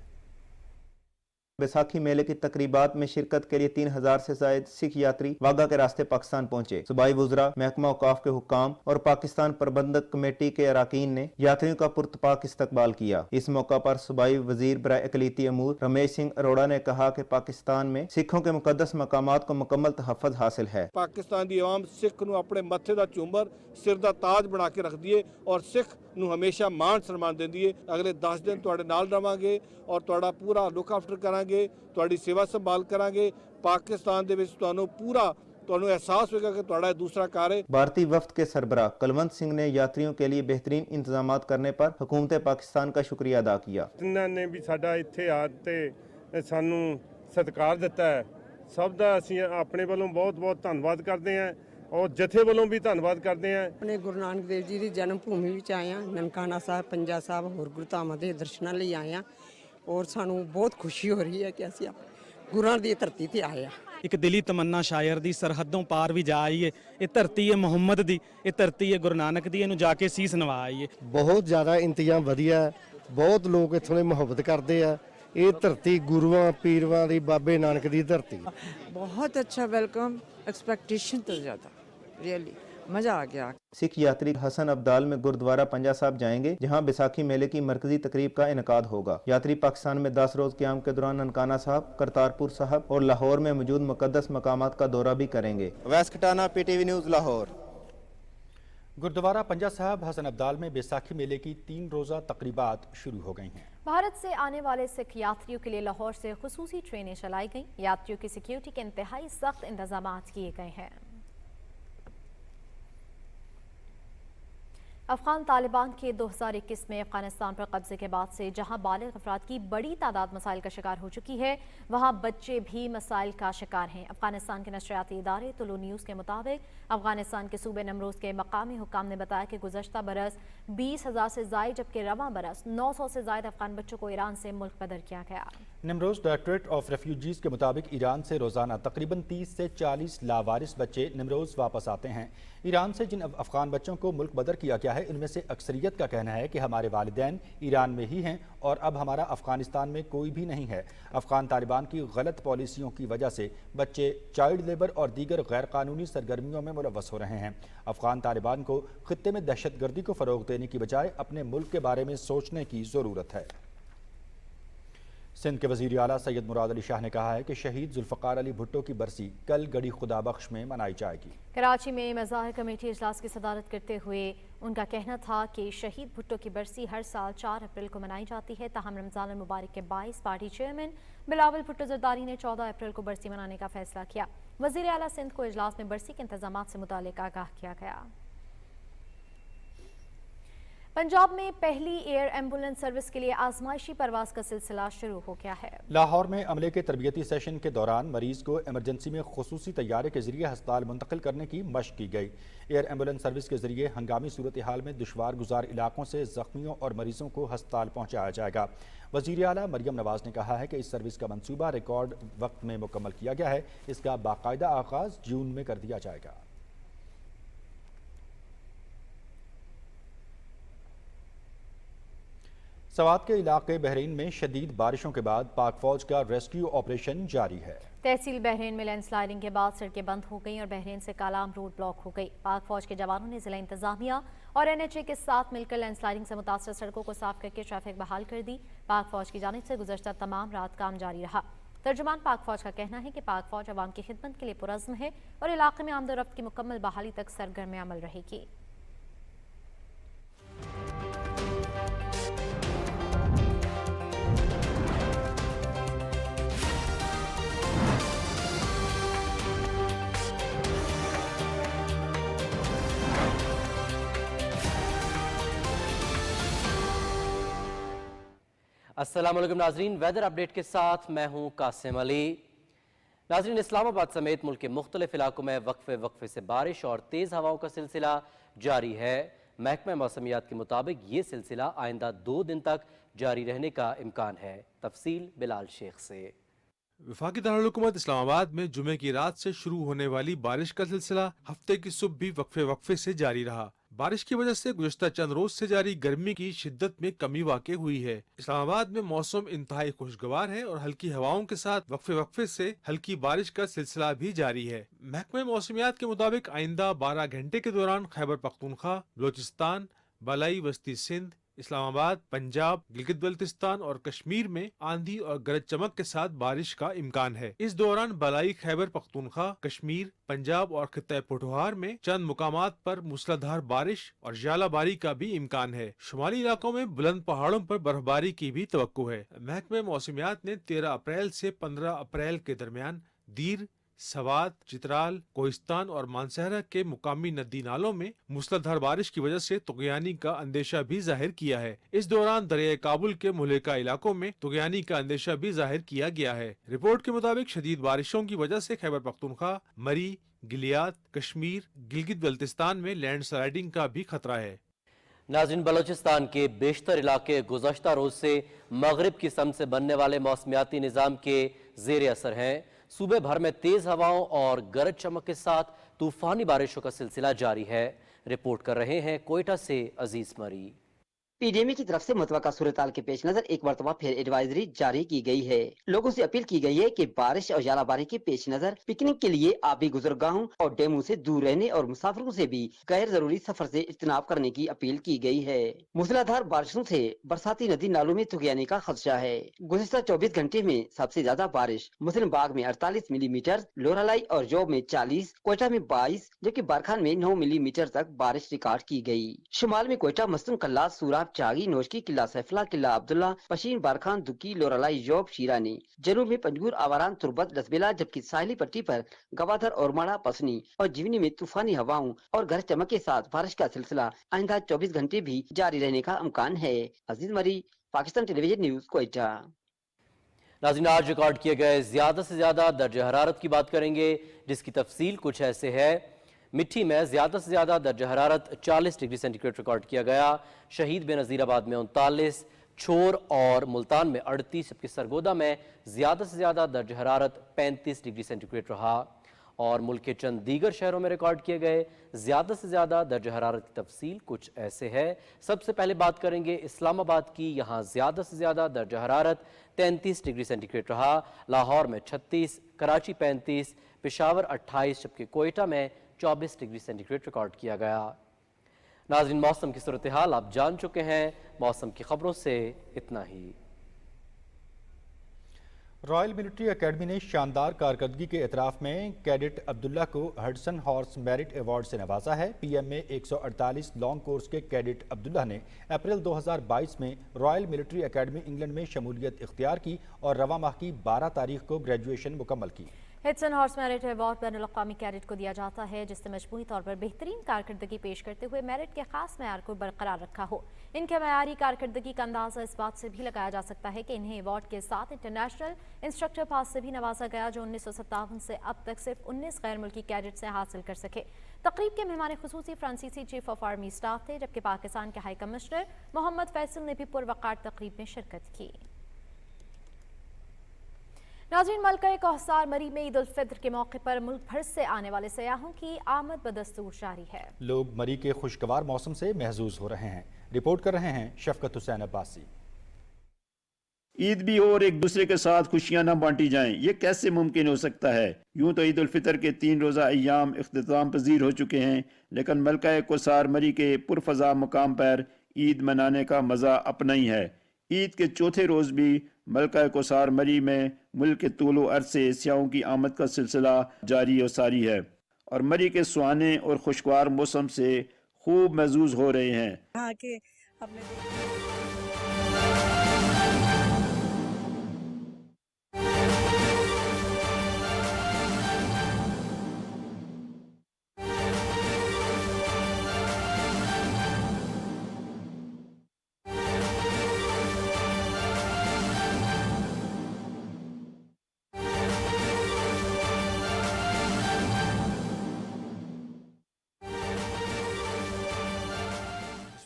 بیساکھی میلے کی تقریبات میں شرکت کے لیے 3000 سے زائد سکھ یاتری واگا کے راستے پاکستان پہنچے۔ صوبائی وزراء، محکمہ اوقاف کے حکام اور پاکستان پربندھک کمیٹی کے اراکین نے یاتریوں کا پرتپاک استقبال کیا۔ اس موقع پر صوبائی وزیر برائے اقلیتی امور رمیش سنگھ اروڑا نے کہا کہ پاکستان میں سکھوں کے مقدس مقامات کو مکمل تحفظ حاصل ہے۔
پاکستان دی عوام سکھ نو اپنے متھے دا چومبر، سر دا تاج بنا کے رکھ دیے اور سکھ نو ہمیشہ مان سنمان دین دیے۔ اگلے 10 دن تواڈے نال رہاں گے اور تواڈا پورا لک آفٹر کراں گے، تواڈی سیوا سنبھال کراں گے۔ پاکستان دے وچ تانوں احساس ہوگا کہ تواڈا دوسرا کار ہے۔
بھارتی وفد کے سربراہ کلونت سنگھ نے یاتریوں کے لیے بہترین انتظامات کرنے پر حکومت پاکستان کا شکریہ ادا کیا۔
انہوں نے بھی ساڈا ਇੱਥੇ ਆ ਤੇ ਸਾਨੂੰ ਸਤਿਕਾਰ ਦਿੱਤਾ ਹੈ। ਸਭ ਦਾ ਅਸੀਂ ਆਪਣੇ ਵੱਲੋਂ ਬਹੁਤ ਧੰਨਵਾਦ ਕਰਦੇ ਹਾਂ और जथे वालों भी धन्यवाद करते हैं।
अपने गुरु नानक देव जी की जन्म भूमि विच आए हैं, ननकाना साहब, पंजा साहब होर गुरुधामां दे दर्शनां लई आए हैं और सानू बहुत खुशी हो रही है कि असीं गुरुआं दी धरती ते आए हैं।
एक दिली तमन्ना शायर दी सरहदों पार भी जा आई है। ये धरती है मुहम्मद दी, ये धरती है गुरु नानक दी, इहनूं जाके सीस नवा आई है।
बहुत ज़्यादा इंतजाम वधिया, बहुत लोग इत्थों दी मुहब्बत करते हैं। ये धरती गुरुआं पीरवां दी, बाबे नानक दी धरती।
बहुत अच्छा वेलकम, एक्सपेक्टेशन तो ज़्यादा, रियली मज़ा आ गया।
सिख यात्री हसन अब्दाल में गुरुद्वारा पंजा साहब जाएंगे जहां बैसाखी मेले की मरकजी तकरीब का इनकाद होगा। यात्री पाकिस्तान में 10 रोज क्याम के दौरान ननकाना साहब, करतारपुर साहब और लाहौर में मौजूद मुकद्दस मकामात का दौरा भी करेंगे। वैस खटाना, PTV न्यूज़, लाहौर।
गुरुद्वारा पंजा साहब हसन अब्दाल में बैसाखी मेले की 3 रोज़ा तकरीबात शुरू हो गई हैं।
भारत से आने वाले सिख यात्रियों के लिए लाहौर से खुसूसी ट्रेनें चलाई गईं। यात्रियों की सिक्योरिटी के इंतहाई सख्त इंतजाम किए गए हैं। अफगान तालिबान के 2021 में अफगानिस्तान पर कब्जे के बाद से जहां बालिग अफराद की बड़ी तादाद मसाइल का शिकार हो चुकी है, वहां बच्चे भी मसाइल का शिकार हैं। अफगानिस्तान के नशरियाती इदारे तुलू न्यूज़ के मुताबिक अफगानिस्तान के सूबे नमरोज़ के मकामी हुक्काम ने बताया कि गुज़श्ता बरस 20,000 से ज़ायद जबकि रवां बरस 900 से ज़ायद अफगान बच्चों को ईरान से मुल्क बदर किया गया।
निमरोज डायरेक्टरेट ऑफ रेफ्यूजीज़ के मुताबिक ईरान से रोज़ाना तकरीबन 30 से 40 लावारिस बच्चे निमरोज वापस आते हैं। ईरान से जिन अफ़गान बच्चों को मुल्क बदर किया गया है, इनमें से अक्सरियत का कहना है कि हमारे वालिदैन ईरान में ही हैं और अब हमारा अफ़गानिस्तान में कोई भी नहीं है। अफ़गान तालिबान की गलत पॉलिसियों की वजह से बच्चे चाइल्ड लेबर और दीगर गैर कानूनी सरगर्मियों में मुलव्वस हो रहे हैं। अफ़गान तालिबान को खित्ते में दहशतगर्दी को फ़रोग़ देने की बजाय अपने मुल्क के बारे में सोचने की ज़रूरत है। सिंध के वज़ीर आला सैयद मुराद अली शाह ने कहा है कि शहीद जुल्फ़कार अली भुट्टो की बरसी कल गड़ी खुदा बख्श में मनाई जाएगी।
कराची में मज़ाहिर कमेटी इजलास की सदारत करते हुए उनका कहना था कि शहीद भुट्टो की बरसी हर साल 4 अप्रैल को मनाई जाती है। ताहम रमज़ान मुबारक के बाइस पार्टी चेयरमैन बिलावल भुट्टो जरदारी ने 14 अप्रैल को बरसी मनाने का फैसला किया। वज़ीर आला सिंध को इजलास में बरसी के इंतजामात से मुताल्लिक़ आगाह किया गया। पंजाब में पहली एयर एम्बुलेंस सर्विस के लिए आजमाइशी परवाज का सिलसिला शुरू हो गया है।
लाहौर में अमले के तरबियती सेशन के दौरान मरीज को इमरजेंसी में खुसूसी तैयारे के जरिए हस्पताल मुंतकिल करने की मशक की गई। एयर एम्बुलेंस सर्विस के जरिए हंगामी सूरत हाल में दुश्वार गुजार इलाकों से जख्मियों और मरीजों को हस्पताल पहुँचाया जाएगा। वज़ीर आला मरियम नवाज ने कहा है कि इस सर्विस का मंसूबा रिकॉर्ड वक्त में मुकम्मल किया गया है। इसका बाकायदा आगाज जून में कर दिया जाएगा। सवात के इलाके बहरीन में शदीद बारिशों के बाद पाक फौज का रेस्क्यू ऑपरेशन जारी है।
तहसील बहरीन में लैंडस्लाइडिंग के बाद सड़कें बंद हो गईं और बहरीन से कालाम रोड ब्लॉक हो गई। पाक फौज के जवानों ने जिला इंतजामिया और NHA के साथ मिलकर लैंडस्लाइडिंग से मुतासर सड़कों को साफ करके ट्रैफिक बहाल कर दी। पाक फौज की जानिब से गुज़श्ता तमाम रात काम जारी रहा। तर्जुमान पाक फौज का कहना है कि पाक फौज अवाम की खिदमत के लिए पुरज़्म है और इलाके में आमदोरफ्त की मुकम्मल बहाली तक सरगर्म अमल रहेगी।
अस्सलाम वालेकुम नाजरीन, वेदर अपडेट के साथ मैं हूं कासिम अली। नाजरीन, इस्लामाबाद समेत मुल्क के मुख्तलिफ इलाकों में वक्फे से बारिश और तेज़ हवाओं का सिलसिला जारी है। महकमा मौसमियात के मुताबिक ये सिलसिला आइंदा 2 दिन तक जारी रहने का इम्कान है। तफसील बिलाल शेख से।
वफाकी दारुल हुकूमत इस्लामाबाद में जुमे की रात से शुरू होने वाली बारिश का सिलसिला हफ्ते की सुबह भी वक्फे से जारी रहा। बारिश की वजह से गुज़श्ता चंद रोज से जारी गर्मी की शिद्दत में कमी वाक़ई हुई है। इस्लामाबाद में मौसम इंतहाई खुशगवार है और हल्की हवाओं के साथ वक्फे से हल्की बारिश का सिलसिला भी जारी है। महकमे मौसमियात के मुताबिक आइंदा 12 घंटे के दौरान खैबर पख्तूनख्वा, बलोचिस्तान, बलाई वस्ती सिंध, इस्लामाबाद, पंजाब, गिलगित बल्तिस्तान और कश्मीर में आंधी और गरज चमक के साथ बारिश का इम्कान है। इस दौरान बलाई खैबर पख्तूनख्वा, कश्मीर, पंजाब और खित्ता पठोहार में चंद मुकामात पर मूसलाधार बारिश और जालाबारी का भी इम्कान है। शुमाली इलाकों में बुलंद पहाड़ों पर बर्फबारी की भी तवक्को है। महकमे मौसमियात ने 13 अप्रैल से 15 अप्रैल के दरमियान दीर, सवात, चित्राल, कोहिस्तान और मानसहरा के मुकामी नदी नालों में मूसलाधार बारिश की वजह से तुगयानी का अंदेशा भी जाहिर किया है। इस दौरान दरिया काबुल के मुहलिका इलाकों में तुगयानी का अंदेशा भी जाहिर किया गया है। रिपोर्ट के मुताबिक शदीद बारिशों की वजह से खैबर पख्तूनख्वा, मरी, गिलियात, कश्मीर, गिलगित बल्तिस्तान में लैंड स्लाइडिंग का भी खतरा है।
नाज़रीन, बलोचिस्तान के बेशतर इलाके गुज़श्ता रोज से मगरिब की सम से बनने वाले मौसमियाती निज़ाम के ज़ेर असर हैं। सूबे भर में तेज हवाओं और गरज चमक के साथ तूफानी बारिशों का सिलसिला जारी है। रिपोर्ट कर रहे हैं कोयटा से अजीज मरी।
PDMA की तरफ से मुतवक्का सूरत-हाल के पेश नजर एक मरतबा फिर एडवाइजरी जारी की गई है। लोगों से अपील की गई है कि बारिश और जालाबारी के पेश नजर पिकनिक के लिए आबी गुजरगाहों और डेमों से दूर रहने और मुसाफिरों से भी गैर जरूरी सफर से इज्तनाब करने की अपील की गई है। मूसलाधार बारिशों से बरसाती नदी नालों में तुगयानी का खदशा है। गुज़श्ता 24 घंटे में सबसे ज्यादा बारिश मुस्लिम बाग में 48 मिलीमीटर, लोरालाई और जौब में 40, कोयटा में 22 जबकि बारखान में 9 मिलीमीटर तक बारिश रिकॉर्ड की गई। शुमाल में कोयटा, मस्तूम, कल्ला, सूराब, चागी, नोशकी, किला सैफला, किला अब्दुल्ला, पशीन, बारखान, दुकी, लोरालाई, जौब, शीरानी। जनूब में पंजूर, आवारान, तुर्बत, लसबेला जबकि साहिली पट्टी पर गवादर, ओरमाड़ा, पसनी और जीवनी में तूफानी हवाओं और गरज चमक के साथ बारिश का सिलसिला आइंदा 24 घंटे भी जारी रहने का इम्कान है। अजीज मरी, पाकिस्तान टेलीविजन न्यूज, कोयटा।
नाज़रीन, आज रिकॉर्ड किए गए ज्यादा से ज्यादा दर्जा हरारत की बात करेंगे, जिसकी तफसील कुछ ऐसे है। मिट्टी में ज्यादा से ज्यादा दर्जा हरारत 40 डिग्री सेंटीग्रेड रिकॉर्ड किया गया। शहीद बेनज़ीराबाद में 39, چھور اور ملتان میں 38 جبکہ سرگودا میں زیادہ سے زیادہ درجہ حرارت 35 ڈگری سینٹی گریڈ رہا اور ملک کے چند دیگر شہروں میں ریکارڈ کیے گئے زیادہ سے زیادہ درجہ حرارت کی تفصیل کچھ ایسے ہے۔ سب سے پہلے بات کریں گے اسلام آباد کی، یہاں زیادہ سے زیادہ درجہ حرارت 33 ڈگری سینٹی گریڈ رہا، لاہور میں 36، کراچی 35، پشاور 28 جبکہ کوئٹہ میں 24 ڈگری سینٹی گریڈ ریکارڈ کیا گیا۔ ناظرین، موسم کی صورتحال آپ جان چکے ہیں، موسم کی خبروں سے اتنا ہی۔
رائل ملٹری اکیڈمی نے شاندار کارکردگی کے اعتراف میں کیڈٹ عبداللہ کو ہڈسن ہارس میرٹ ایوارڈ سے نوازا ہے۔ پی ایم اے 148 لانگ کورس کے کیڈٹ عبداللہ نے اپریل 2022 میں رائل ملٹری اکیڈمی انگلینڈ میں شمولیت اختیار کی اور رواں ماہ کی 12 تاریخ کو گریجویشن مکمل کی۔
ہڈسن ہارس میرٹ ایوارڈ بین الاقوامی کیڈٹ کو دیا جاتا ہے جس نے مجموعی طور پر بہترین کارکردگی پیش کرتے ہوئے میرٹ کے خاص معیار کو برقرار رکھا ہو۔ ان کے معیاری کارکردگی کا اندازہ اس بات سے بھی لگایا جا سکتا ہے کہ انہیں ایوارڈ کے ساتھ انٹرنیشنل انسٹرکٹر پاس سے بھی نوازا گیا جو 1957 سے اب تک صرف 19 غیر ملکی کیڈٹ سے حاصل کر سکے۔ تقریب کے مہمان خصوصی فرانسیسی چیف آف آرمی اسٹاف تھے جبکہ پاکستان کے ہائی کمشنر محمد فیصل نے بھی پروقار تقریب میں شرکت کی۔ ناظرین، ملکہ کوثر مری میں عید الفطر کے موقع پر ملک بھر سے آنے والے سیاحوں کی آمد بدستور جاری ہے۔
لوگ مری کے خوشگوار موسم سے محظوظ ہو رہے ہیں۔ رپورٹ کر رہے ہیں شفقت حسین عباسی۔
عید بھی ہو اور ایک دوسرے کے ساتھ خوشیاں نہ بانٹی جائیں، یہ کیسے ممکن ہو سکتا ہے؟ یوں تو عید الفطر کے 3 روزہ ایام اختتام پذیر ہو چکے ہیں، لیکن ملکہ کوثر مری کے پرفضا مقام پر عید منانے کا مزہ اپنا ہی ہے۔ عید کے چوتھے روز بھی ملکہ کوثر مری میں ملک کے طول و عرض سے سیاحوں کی آمد کا سلسلہ جاری و ساری ہے اور مری کے سہانے اور خوشگوار موسم سے خوب محظوظ ہو رہے ہیں۔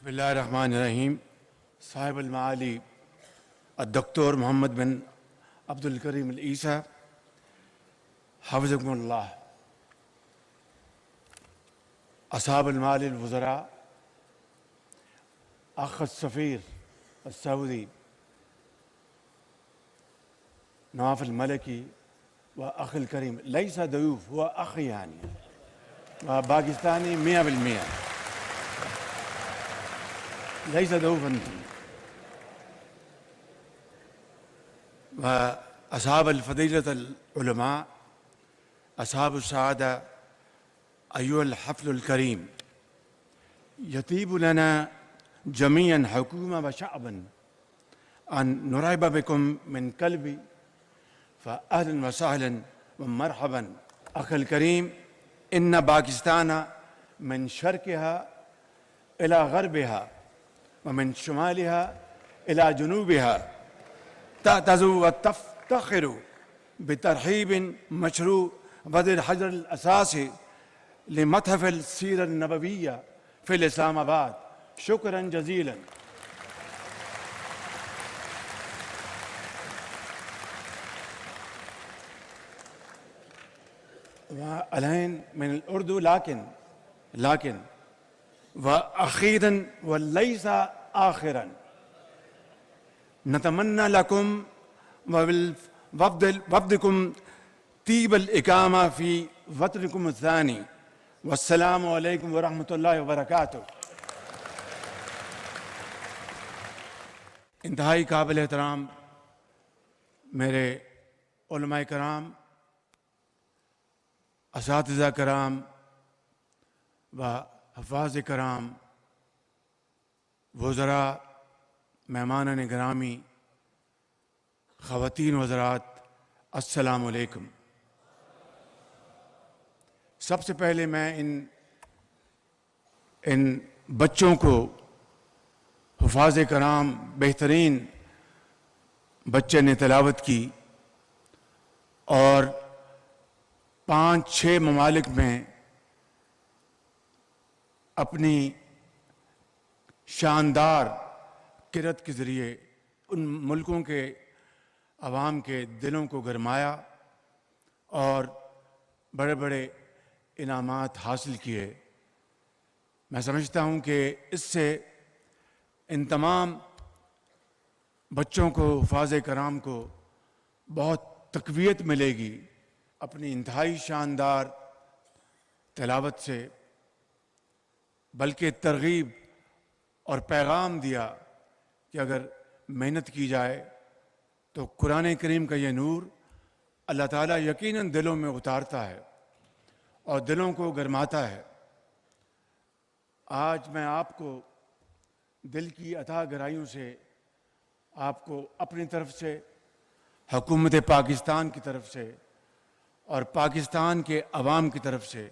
بسم اللہ الرحمن الرحیم۔ صاحب المعالی الدکتور محمد بن عبد الکریم العیسیٰ حفظکم اللہ، اصحاب المعالی الوزراء، اخ السفیر السعودی نواف الملکی و اخ الکریم، لیس ضیوف، هو اخ یعنی و پاکستانی 100%، ليس ضيوفا، وأصحاب الفضيلة العلماء، أصحاب السعادة، أيها الحفل الكريم، يطيب لنا جميعا حكومة وشعبا أن نرحب بكم من قلبي، فأهلا وسهلا ومرحبا أخي الكريم. إن باكستان من شرقها إلى غربها ومن شمالها إلى جنوبها تعتز وتفتخر بترحيب مشروع وضع الحجر الأساسي لمتحف السيرة النبوية في الإسلام آباد. شكرا جزيلا. والآن من الأردو لكن وأخيرا وليس آخرا نتمنى لكم ووفدكم طيب الإقامة في وطنكم الثاني. والسلام علیکم ورحمۃ اللہ وبرکاتہ. انتہائی قابل احترام میرے علماء کرام، اساتذہ کرام و حفاظ کرام، وزراء، مہمانان گرامی، خواتین وزرات، السلام علیکم. سب سے پہلے میں ان بچوں کو، حفاظ کرام، بہترین بچے نے تلاوت کی اور 5-6 ممالک میں اپنی شاندار قرأت کے ذریعے उन मुल्कों के अवाम के दिलों को गरमाया और बड़े बड़े इनामात हासिल किए। मैं समझता हूँ कि इससे इन तमाम बच्चों को, हुफ़ाज़ कराम को बहुत तक़वियत मिलेगी अपनी इंतहाई शानदार तिलावत से, बल्कि तरगीब और पैगाम दिया कि अगर मेहनत की जाए तो कुरान करीम का ये नूर अल्लाह ताला यकीनन दिलों में उतारता है और दिलों को गरमाता है। आज मैं आपको दिल की अथाह गहराइयों से आपको अपनी तरफ से, हुकूमत पाकिस्तान की तरफ से और पाकिस्तान के अवाम की तरफ से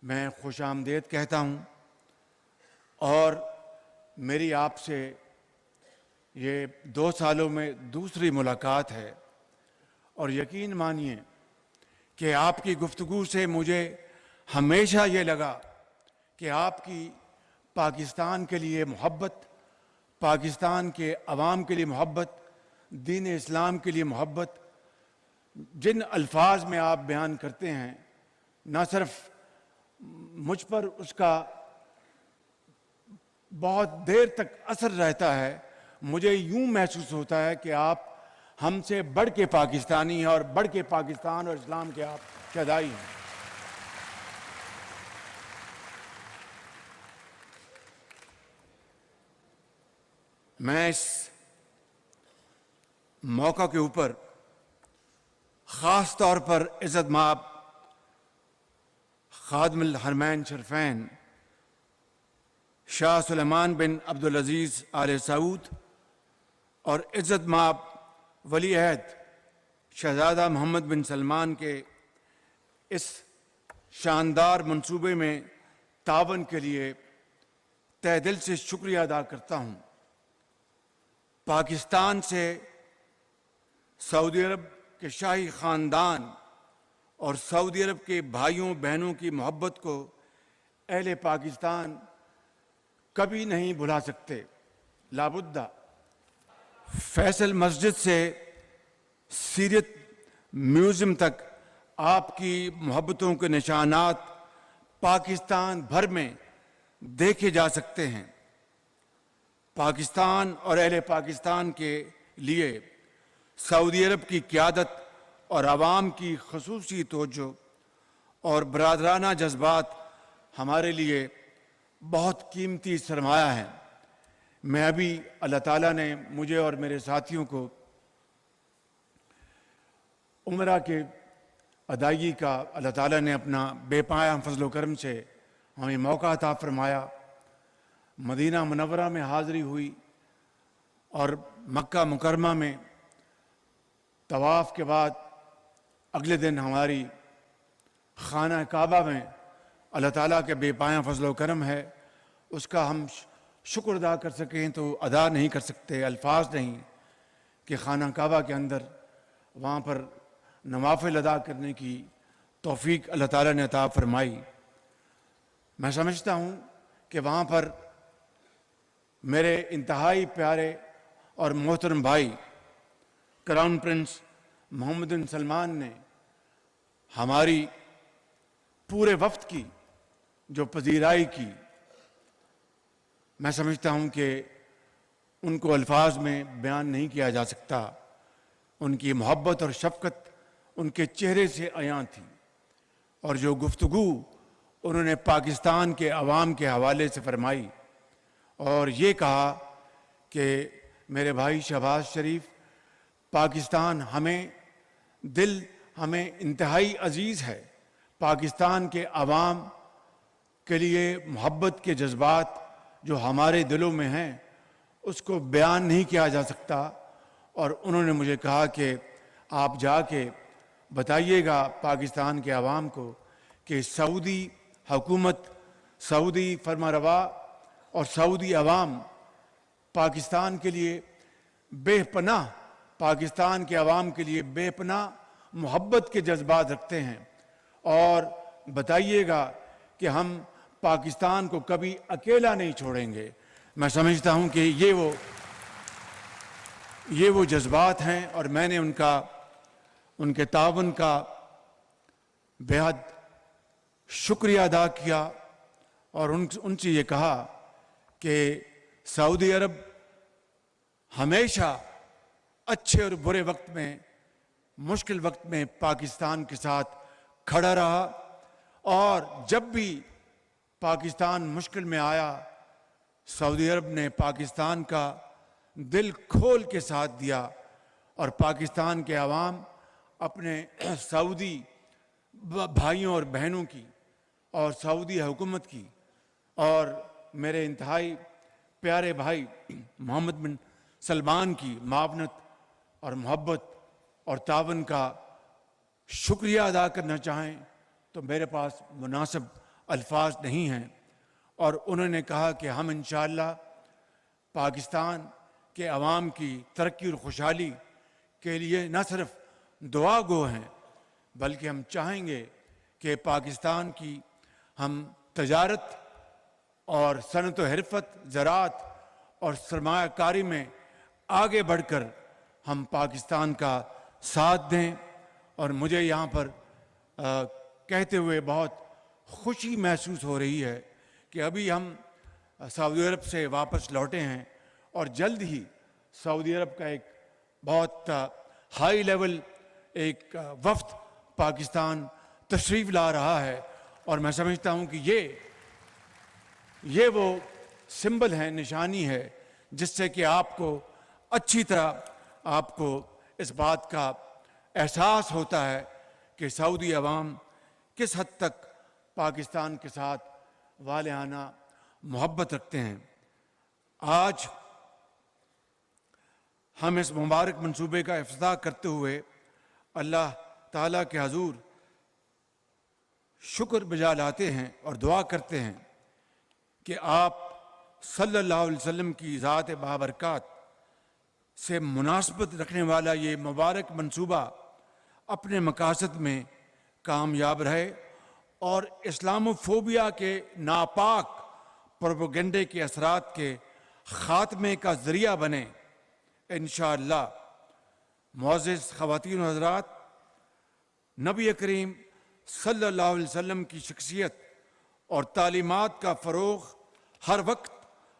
मैं खुशामदीद कहता हूँ। और मेरी आपसे ये 2 सालों में दूसरी मुलाकात है और यकीन मानिए कि आपकी गुफ्तगू से मुझे हमेशा ये लगा कि आपकी पाकिस्तान के लिए मोहब्बत, पाकिस्तान के अवाम के लिए मोहब्बत, दीन इस्लाम के लिए मोहब्बत, जिन अल्फाज में आप बयान करते हैं, न सिर्फ मुझ पर उसका बहुत देर तक असर रहता है, मुझे यूं महसूस होता है कि आप हमसे बढ़ के पाकिस्तानी हैं और बढ़ के पाकिस्तान और इस्लाम के आप फ़िदाई हैं। मैं इस मौका के ऊपर ख़ास तौर पर इज़्ज़त माब खादिमुल हरमैन शरीफैन शाह सुलेमान बिन अब्दुल अजीज़ आले सऊद और इज़्ज़त माब वली अहद शहज़ादा मोहम्मद बिन सलमान के इस शानदार मंसूबे में तावन के लिए तहे दिल से शुक्रिया अदा करता हूँ। पाकिस्तान से सऊदी अरब के शाही ख़ानदान और सऊदी अरब के भाइयों बहनों की मोहब्बत को अहले पाकिस्तान कभी नहीं भुला सकते। लाबुद्दा फैसल मस्जिद से सीरत म्यूज़ियम तक आपकी मोहब्बतों के निशानात पाकिस्तान भर में देखे जा सकते हैं। पाकिस्तान और अहले पाकिस्तान के लिए सऊदी अरब की क़यादत और आवाम की ख़ुसूसी तवज्जो और बरादराना जज्बात हमारे लिए बहुत कीमती सरमाया है। मैं अभी अल्लाह ताला ने मुझे और मेरे साथियों को उम्रा के अदायगी का अल्लाह ताला ने अपना बेपाया फजल करम से हमें मौका अता फरमाया। मदीना मुनव्वरा में हाज़िरी हुई और मक्का मुकरमा में तवाफ़ के बाद अगले दिन हमारी खाना काबा में अल्लाह ताला के बेपाया फजल करम है, उसका हम शुक्र अदा कर सकें तो अदा नहीं कर सकते, अल्फाज नहीं कि खाना काबा के अंदर वहाँ पर नवाफिल अदा करने की तौफीक अल्लाह ताला ने अता फरमाई। मैं समझता हूँ कि वहाँ पर मेरे इंतहाई प्यारे और मोहतरम भाई क्राउन प्रिंस मोहम्मद बिन सलमान ने हमारी पूरे वफ्द की जो पजीराई की, मैं समझता हूँ कि उनको अल्फाज में बयान नहीं किया जा सकता। उनकी मोहब्बत और शफ़क़त उनके चेहरे से अयां थी और जो गुफ्तगू उन्होंने पाकिस्तान के अवाम के हवाले से फरमाई और ये कहा कि मेरे भाई शहबाज शरीफ, पाकिस्तान हमें इंतहाई अजीज़ है। पाकिस्तान के अवाम के लिए मोहब्बत के जज्बात जो हमारे दिलों में हैं उसको बयान नहीं किया जा सकता। और उन्होंने मुझे कहा कि आप जाके बताइएगा पाकिस्तान के अवाम को कि सऊदी हुकूमत, सऊदी फरमारवा और सऊदी अवाम पाकिस्तान के लिए बेपनाह, पाकिस्तान के अवाम के लिए बेपनाह मोहब्बत के जज्बात रखते हैं। और बताइएगा कि हम पाकिस्तान को कभी अकेला नहीं छोड़ेंगे। मैं समझता हूं कि ये वो ये वो जज्बात हैं और मैंने उनके तावन का बेहद शुक्रिया अदा किया और उनसे ये कहा कि सऊदी अरब हमेशा अच्छे और बुरे वक्त में, मुश्किल वक्त में पाकिस्तान के साथ खड़ा रहा और जब भी पाकिस्तान मुश्किल में आया सऊदी अरब ने पाकिस्तान का दिल खोल के साथ दिया और पाकिस्तान के अवाम अपने सऊदी भाइयों और बहनों की और सऊदी हुकूमत की और मेरे इंतहाई प्यारे भाई मोहम्मद बिन सलमान की मावनत और मोहब्बत और तावन का शुक्रिया अदा करना चाहें तो मेरे पास मुनासिब अल्फाज नहीं हैं। और उन्होंने कहा कि हम इंशाअल्लाह पाकिस्तान के अवाम की तरक्की और खुशहाली के लिए न सिर्फ दुआ गो हैं बल्कि हम चाहेंगे कि पाकिस्तान की हम तजारत और सनत व हरफत, ज़राअत और सरमायाकारी में आगे बढ़कर हम पाकिस्तान का साथ दें। और मुझे यहाँ पर कहते हुए बहुत खुशी महसूस हो रही है कि अभी हम सऊदी अरब से वापस लौटे हैं और जल्द ही सऊदी अरब का एक बहुत हाई लेवल एक वफ्द पाकिस्तान तशरीफ़ ला रहा है और मैं समझता हूँ कि ये वो सिंबल है, निशानी है जिससे कि आपको अच्छी तरह आपको इस बात का एहसास होता है कि सऊदी अवाम किस हद तक पाकिस्तान के साथ वालेहाना मोहब्बत रखते हैं। आज हम इस मुबारक मंसूबे का इफ्तिताह करते हुए अल्लाह ताला के हजूर शुक्र बजा लाते हैं और दुआ करते हैं कि आप सल्लल्लाहु अलैहि वसल्लम की ज़ात बाबरकत से मुनासबत रखने वाला ये मुबारक मंसूबा अपने मकासद में कामयाब रहे और इस्लामोफोबिया के नापाक प्रोपेगेंडे के असरात के ख़ात्मे का ज़रिया बने इंशाअल्लाह। मुअज़्ज़िज़ ख़वातीन व हज़रात, नबी करीम सल्लल्लाहु अलैहि वसल्लम की शख्सियत और तालीमात का फ़रोग़ हर वक्त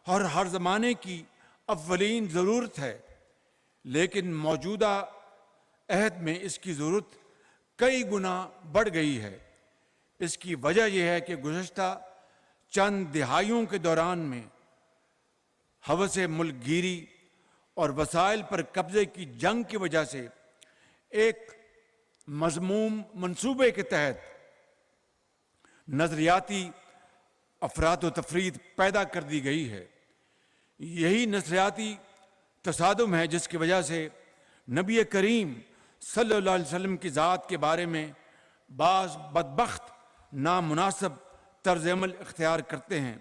और हर ज़माने की अव्वलीन ज़रूरत है, लेकिन मौजूदा अहद में इसकी ज़रूरत कई गुना बढ़ गई है। इसकी वजह यह है कि गुज़श्ता चंद दिहाइयों के दौरान में हवस मुल्कगीरी और वसाइल पर कब्ज़े की जंग की वजह से एक मज़मूम मंसूबे के तहत नज़रियाती अफरात व तफरीद पैदा कर दी गई है। यही नज़रियाती तसादुम है जिसकी वजह से नबी करीम सल्लल्लाहु अलैहि वसल्लम की ज़ात के बारे में बाज़ बदबख्त नामुनासिब तर्ज़ अमल इख्तियार करते हैं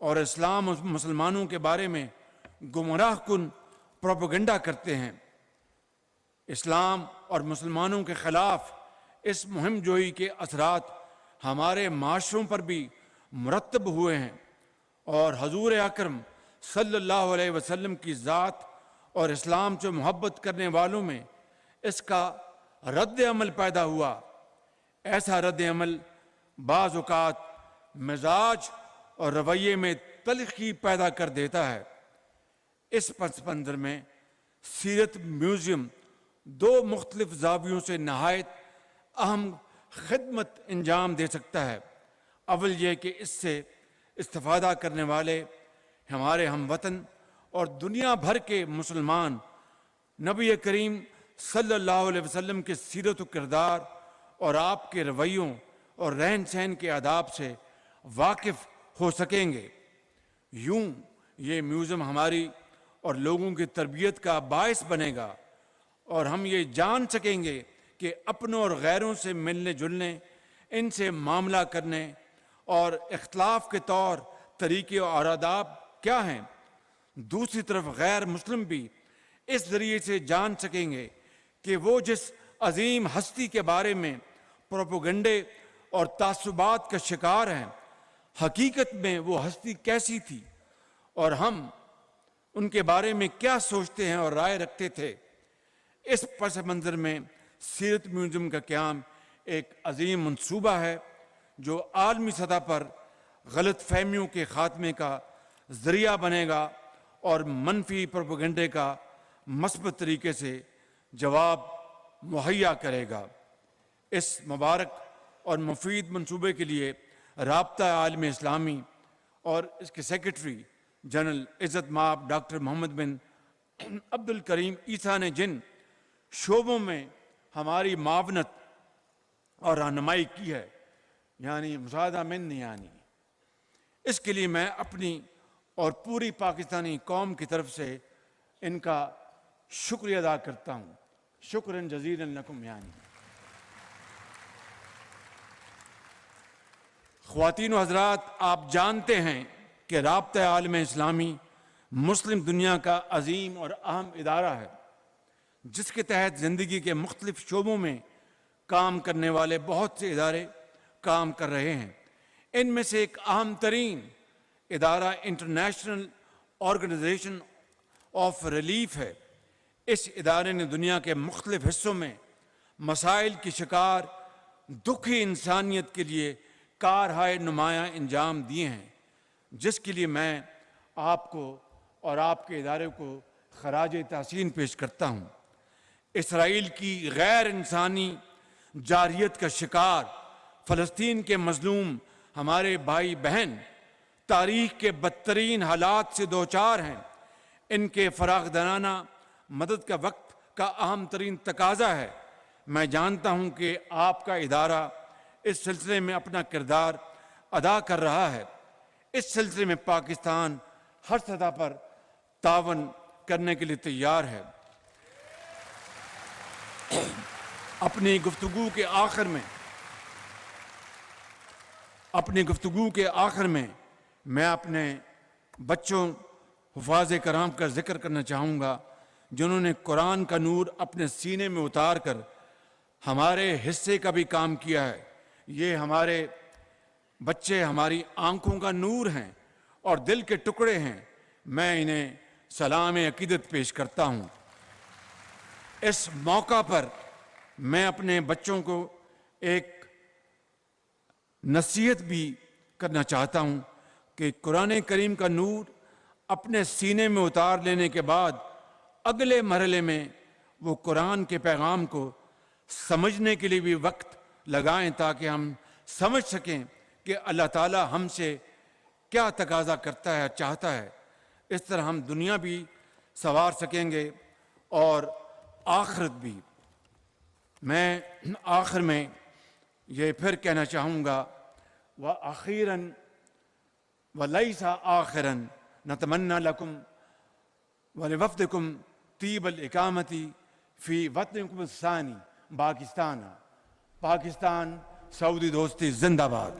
और इस्लाम और मुसलमानों के बारे में गुमराह कुन प्रोपेगेंडा करते हैं। इस्लाम और मुसलमानों के ख़िलाफ़ इस मुहिम जोई के असरात हमारे माशरों पर भी मुरतब हुए हैं और हजूर अकरम सल्लल्लाहु अलैहि वसल्लम की ज़ात और इस्लाम से मोहब्बत करने वालों में इसका रद्द अमल पैदा हुआ। ऐसा रद्द अमल बाज़ औक़ात मिजाज और रवैये में तल्ख़ी पैदा कर देता है। इस पस मंज़र में सीरत म्यूज़ियम दो मुख्तलिफ ज़ावियों से नहायत अहम खिदमत अंजाम दे सकता है। अव्वल ये कि इससे इस्तिफ़ादा करने वाले हमारे हम वतन और दुनिया भर के मुसलमान नबी करीम सल्लल्लाहु अलैहि वसल्लम के सीरत व किरदार और आपके रवैयों और रहन सहन के आदाब से वाकिफ़ हो सकेंगे। यूं ये म्यूज़ियम हमारी और लोगों की तरबियत का बायस बनेगा और हम ये जान सकेंगे कि अपनों और गैरों से मिलने जुलने, इनसे मामला करने और इख्तलाफ के तौर तरीके और आदाब क्या हैं। दूसरी तरफ गैर मुस्लिम भी इस ज़रिए से जान सकेंगे कि वो जिस अजीम हस्ती के बारे में प्रोपेगेंडे और तासुबात का शिकार हैं, हकीकत में वो हस्ती कैसी थी और हम उनके बारे में क्या सोचते हैं और राय रखते थे। इस पस मंज़र में सीरत म्यूज़ियम का क़याम एक अजीम मंसूबा है जो आलमी सतह पर गलत फहमियों के ख़ात्मे का ज़रिया बनेगा और मनफी प्रोपेगेंडे का मस्बत तरीके से जवाब मुहैया करेगा। इस मुबारक और मुफीद मंसूबे के लिए राब्ता आलम इस्लामी और इसके सेक्रेटरी जनरल इज़्ज़त माब डॉक्टर मोहम्मद बिन अब्दुल करीम ईसा ने जिन शोबों में हमारी मावनत और रहनुमाई की है, यानी मुसादा में यानी, इसके लिए मैं अपनी और पूरी पाकिस्तानी कौम की तरफ से इनका शुक्रिया अदा करता हूँ। शुक्रन जज़ीलन लकुम। यानी ख्वातीन व हज़रात, आप जानते हैं कि राब्ता आलम इस्लामी मुस्लिम दुनिया का अजीम और अहम इदारा है जिसके तहत ज़िंदगी के मुख्तलिफ शोबों में काम करने वाले बहुत से इदारे काम कर रहे हैं। इनमें से एक अहम तरीन इदारा इंटरनेशनल ऑर्गेनाइजेशन ऑफ रिलीफ है। इस इदारे ने दुनिया के मुख्तलिफ हिस्सों में मसाइल की शिकार दुखी इंसानियत के लिए कारहाय नुमाया इंजाम दिए हैं, जिसके लिए मैं आपको और आपके इदारे को खराज तहसीन पेश करता हूँ। इसराइल की गैर इंसानी जारियत का शिकार फ़लस्तीन के मजलूम हमारे भाई बहन तारीख के बदतरीन हालात से दो चार हैं। इनके फरागदाना मदद का वक्त का अहम तरीन तकाजा है। मैं जानता हूँ कि आपका इदारा इस सिलसिले में अपना किरदार अदा कर रहा है। इस सिलसिले में पाकिस्तान हर सतह पर तावन करने के लिए तैयार है। अपनी गुफ्तगू के आखिर में मैं अपने बच्चों हुफ़ाज़ कराम का जिक्र करना चाहूँगा जिन्होंने कुरान का नूर अपने सीने में उतार कर हमारे हिस्से का भी काम किया है। ये हमारे बच्चे हमारी आंखों का नूर हैं और दिल के टुकड़े हैं। मैं इन्हें सलाम अकीदत पेश करता हूँ। इस मौका पर मैं अपने बच्चों को एक नसीहत भी करना चाहता हूँ कि कुरान करीम का नूर अपने सीने में उतार लेने के बाद अगले मरहले में वो कुरान के पैगाम को समझने के लिए भी वक्त लगाएं ताकि हम समझ सकें कि अल्लाह ताला हमसे क्या तकाजा करता है, चाहता है। इस तरह हम दुनिया भी संवार सकेंगे और आखिरत भी। मैं आखिर में ये फिर कहना चाहूँगा, व आखिरन व लैसा आखिरन नतमन्ना लकुम व लिवफ़्दिकुम तीबल इकामती फ़ी वतनिकुम सानी पाकिस्तान सऊदी दोस्ती जिंदाबाद।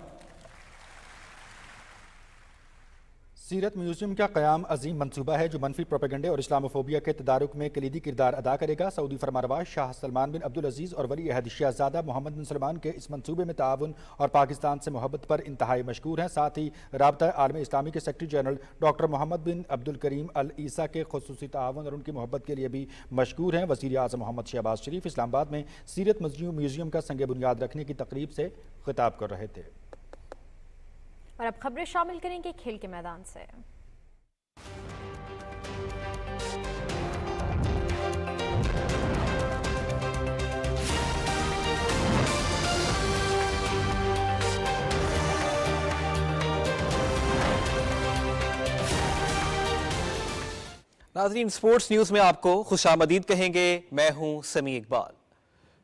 सीरत म्यूजियम का क़याम अजीम मंसूबा है जो मनफी प्रोपेगेंडे और इस्लामोफोबिया के तदारुक में कलीदी किरदार अदा करेगा। सऊदी फरमानरवा शाह सलमान बिन अब्दुल अजीज़ और वली अहद शहज़ादा मोहम्मद बिन सलमान के इस मंसूबे में ताउन और पाकिस्तान से मोहब्बत पर इंतहाई मशकूर हैं। साथ ही राब्ता आलम इस्लामी के सेक्रेटरी जनरल डॉक्टर मोहम्मद बिन अब्दुल करीम अल ईसा के खुसूसी ताउन और उनकी मोहब्बत के लिए भी मशकूर हैं। वज़ीर आज़म मोहम्मद शहबाज शरीफ इस्लामाबाद में सीरत म्यूजियम का संग बुनियाद रखने की तकरीब से खिताब कर रहे थे।
और अब खबरें शामिल करेंगे खेल के मैदान से।
नाज़रीन, स्पोर्ट्स न्यूज़ में आपको खुशामदीद कहेंगे। मैं हूं समी इकबाल।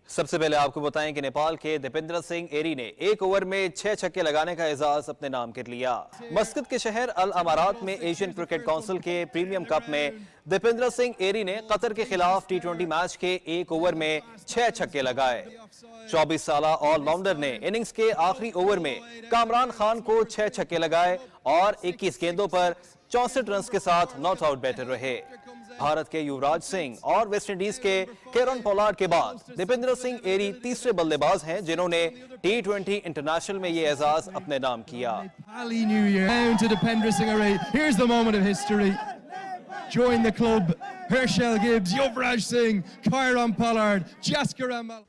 सबसे पहले आपको बताएं कि नेपाल के दीपेंद्र सिंह एरी ने एक ओवर में 6 छक्के लगाने का एजाज अपने नाम कर लिया। मस्कत के शहर अल अमारात में एशियन क्रिकेट काउंसिल के प्रीमियम कप में दीपेंद्र सिंह एरी ने कतर के खिलाफ T20 मैच के एक ओवर में 6 छक्के लगाए। 24 साला ऑलराउंडर ने इनिंग्स के आखिरी ओवर में कामरान खान को 6 छक्के लगाए और 21 गेंदों पर 64 रन के साथ नॉट आउट बैटर रहे। भारत के युवराज सिंह और वेस्ट इंडीज के केरन पोलार्ड के बाद दीपेंद्र सिंह एरी तीसरे बल्लेबाज हैं जिन्होंने T20 इंटरनेशनल में ये एजाज अपने नाम किया।
join the club. Herschel Gibbs, Yuvraj Singh, Kyron Pollard, Jasker Amal.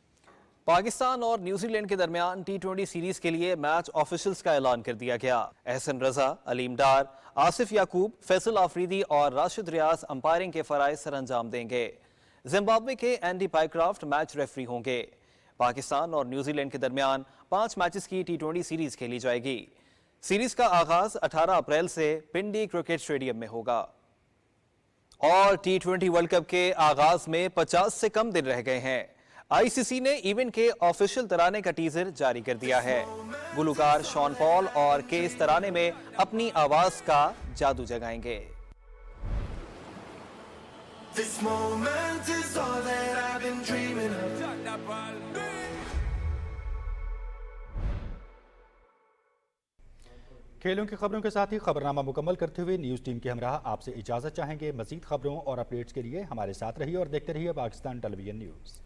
Pakistan और न्यूजीलैंड के दरमियान टी20 सीरीज के लिए मैच ऑफिशियल्स का ऐलान कर दिया गया। एहसन रजा, अलीम डार, आसिफ याकूब, फैसल आफरीदी और राशिद रियाज अंपायरिंग के फराइज सर अंजाम देंगे। जिम्बाब्वे के एंडी पाइक्राफ्ट मैच रेफरी होंगे। पाकिस्तान और न्यूजीलैंड के दरमियान 5 मैचेस की टी20 सीरीज खेली जाएगी। सीरीज का आगाज 18 अप्रैल से पिंडी क्रिकेट स्टेडियम में होगा। और टी20 वर्ल्ड कप के आगाज में 50 से कम दिन रह गए हैं। आईसीसी ने इवेंट के ऑफिशियल तराने का टीजर जारी कर दिया है। गुलकार शॉन पॉल और केस तराने में अपनी आवाज का जादू जगाएंगे।
This moment is all that I've been dreaming of.
खेलों की खबरों के साथ ही खबरनामा मुकम्मल करते हुए न्यूज़ टीम के हमराह आपसे इजाज़त चाहेंगे। मज़ीद खबरों और अपडेट्स के लिए हमारे साथ रहिए और देखते रहिए पाकिस्तान टेलीविजन न्यूज़।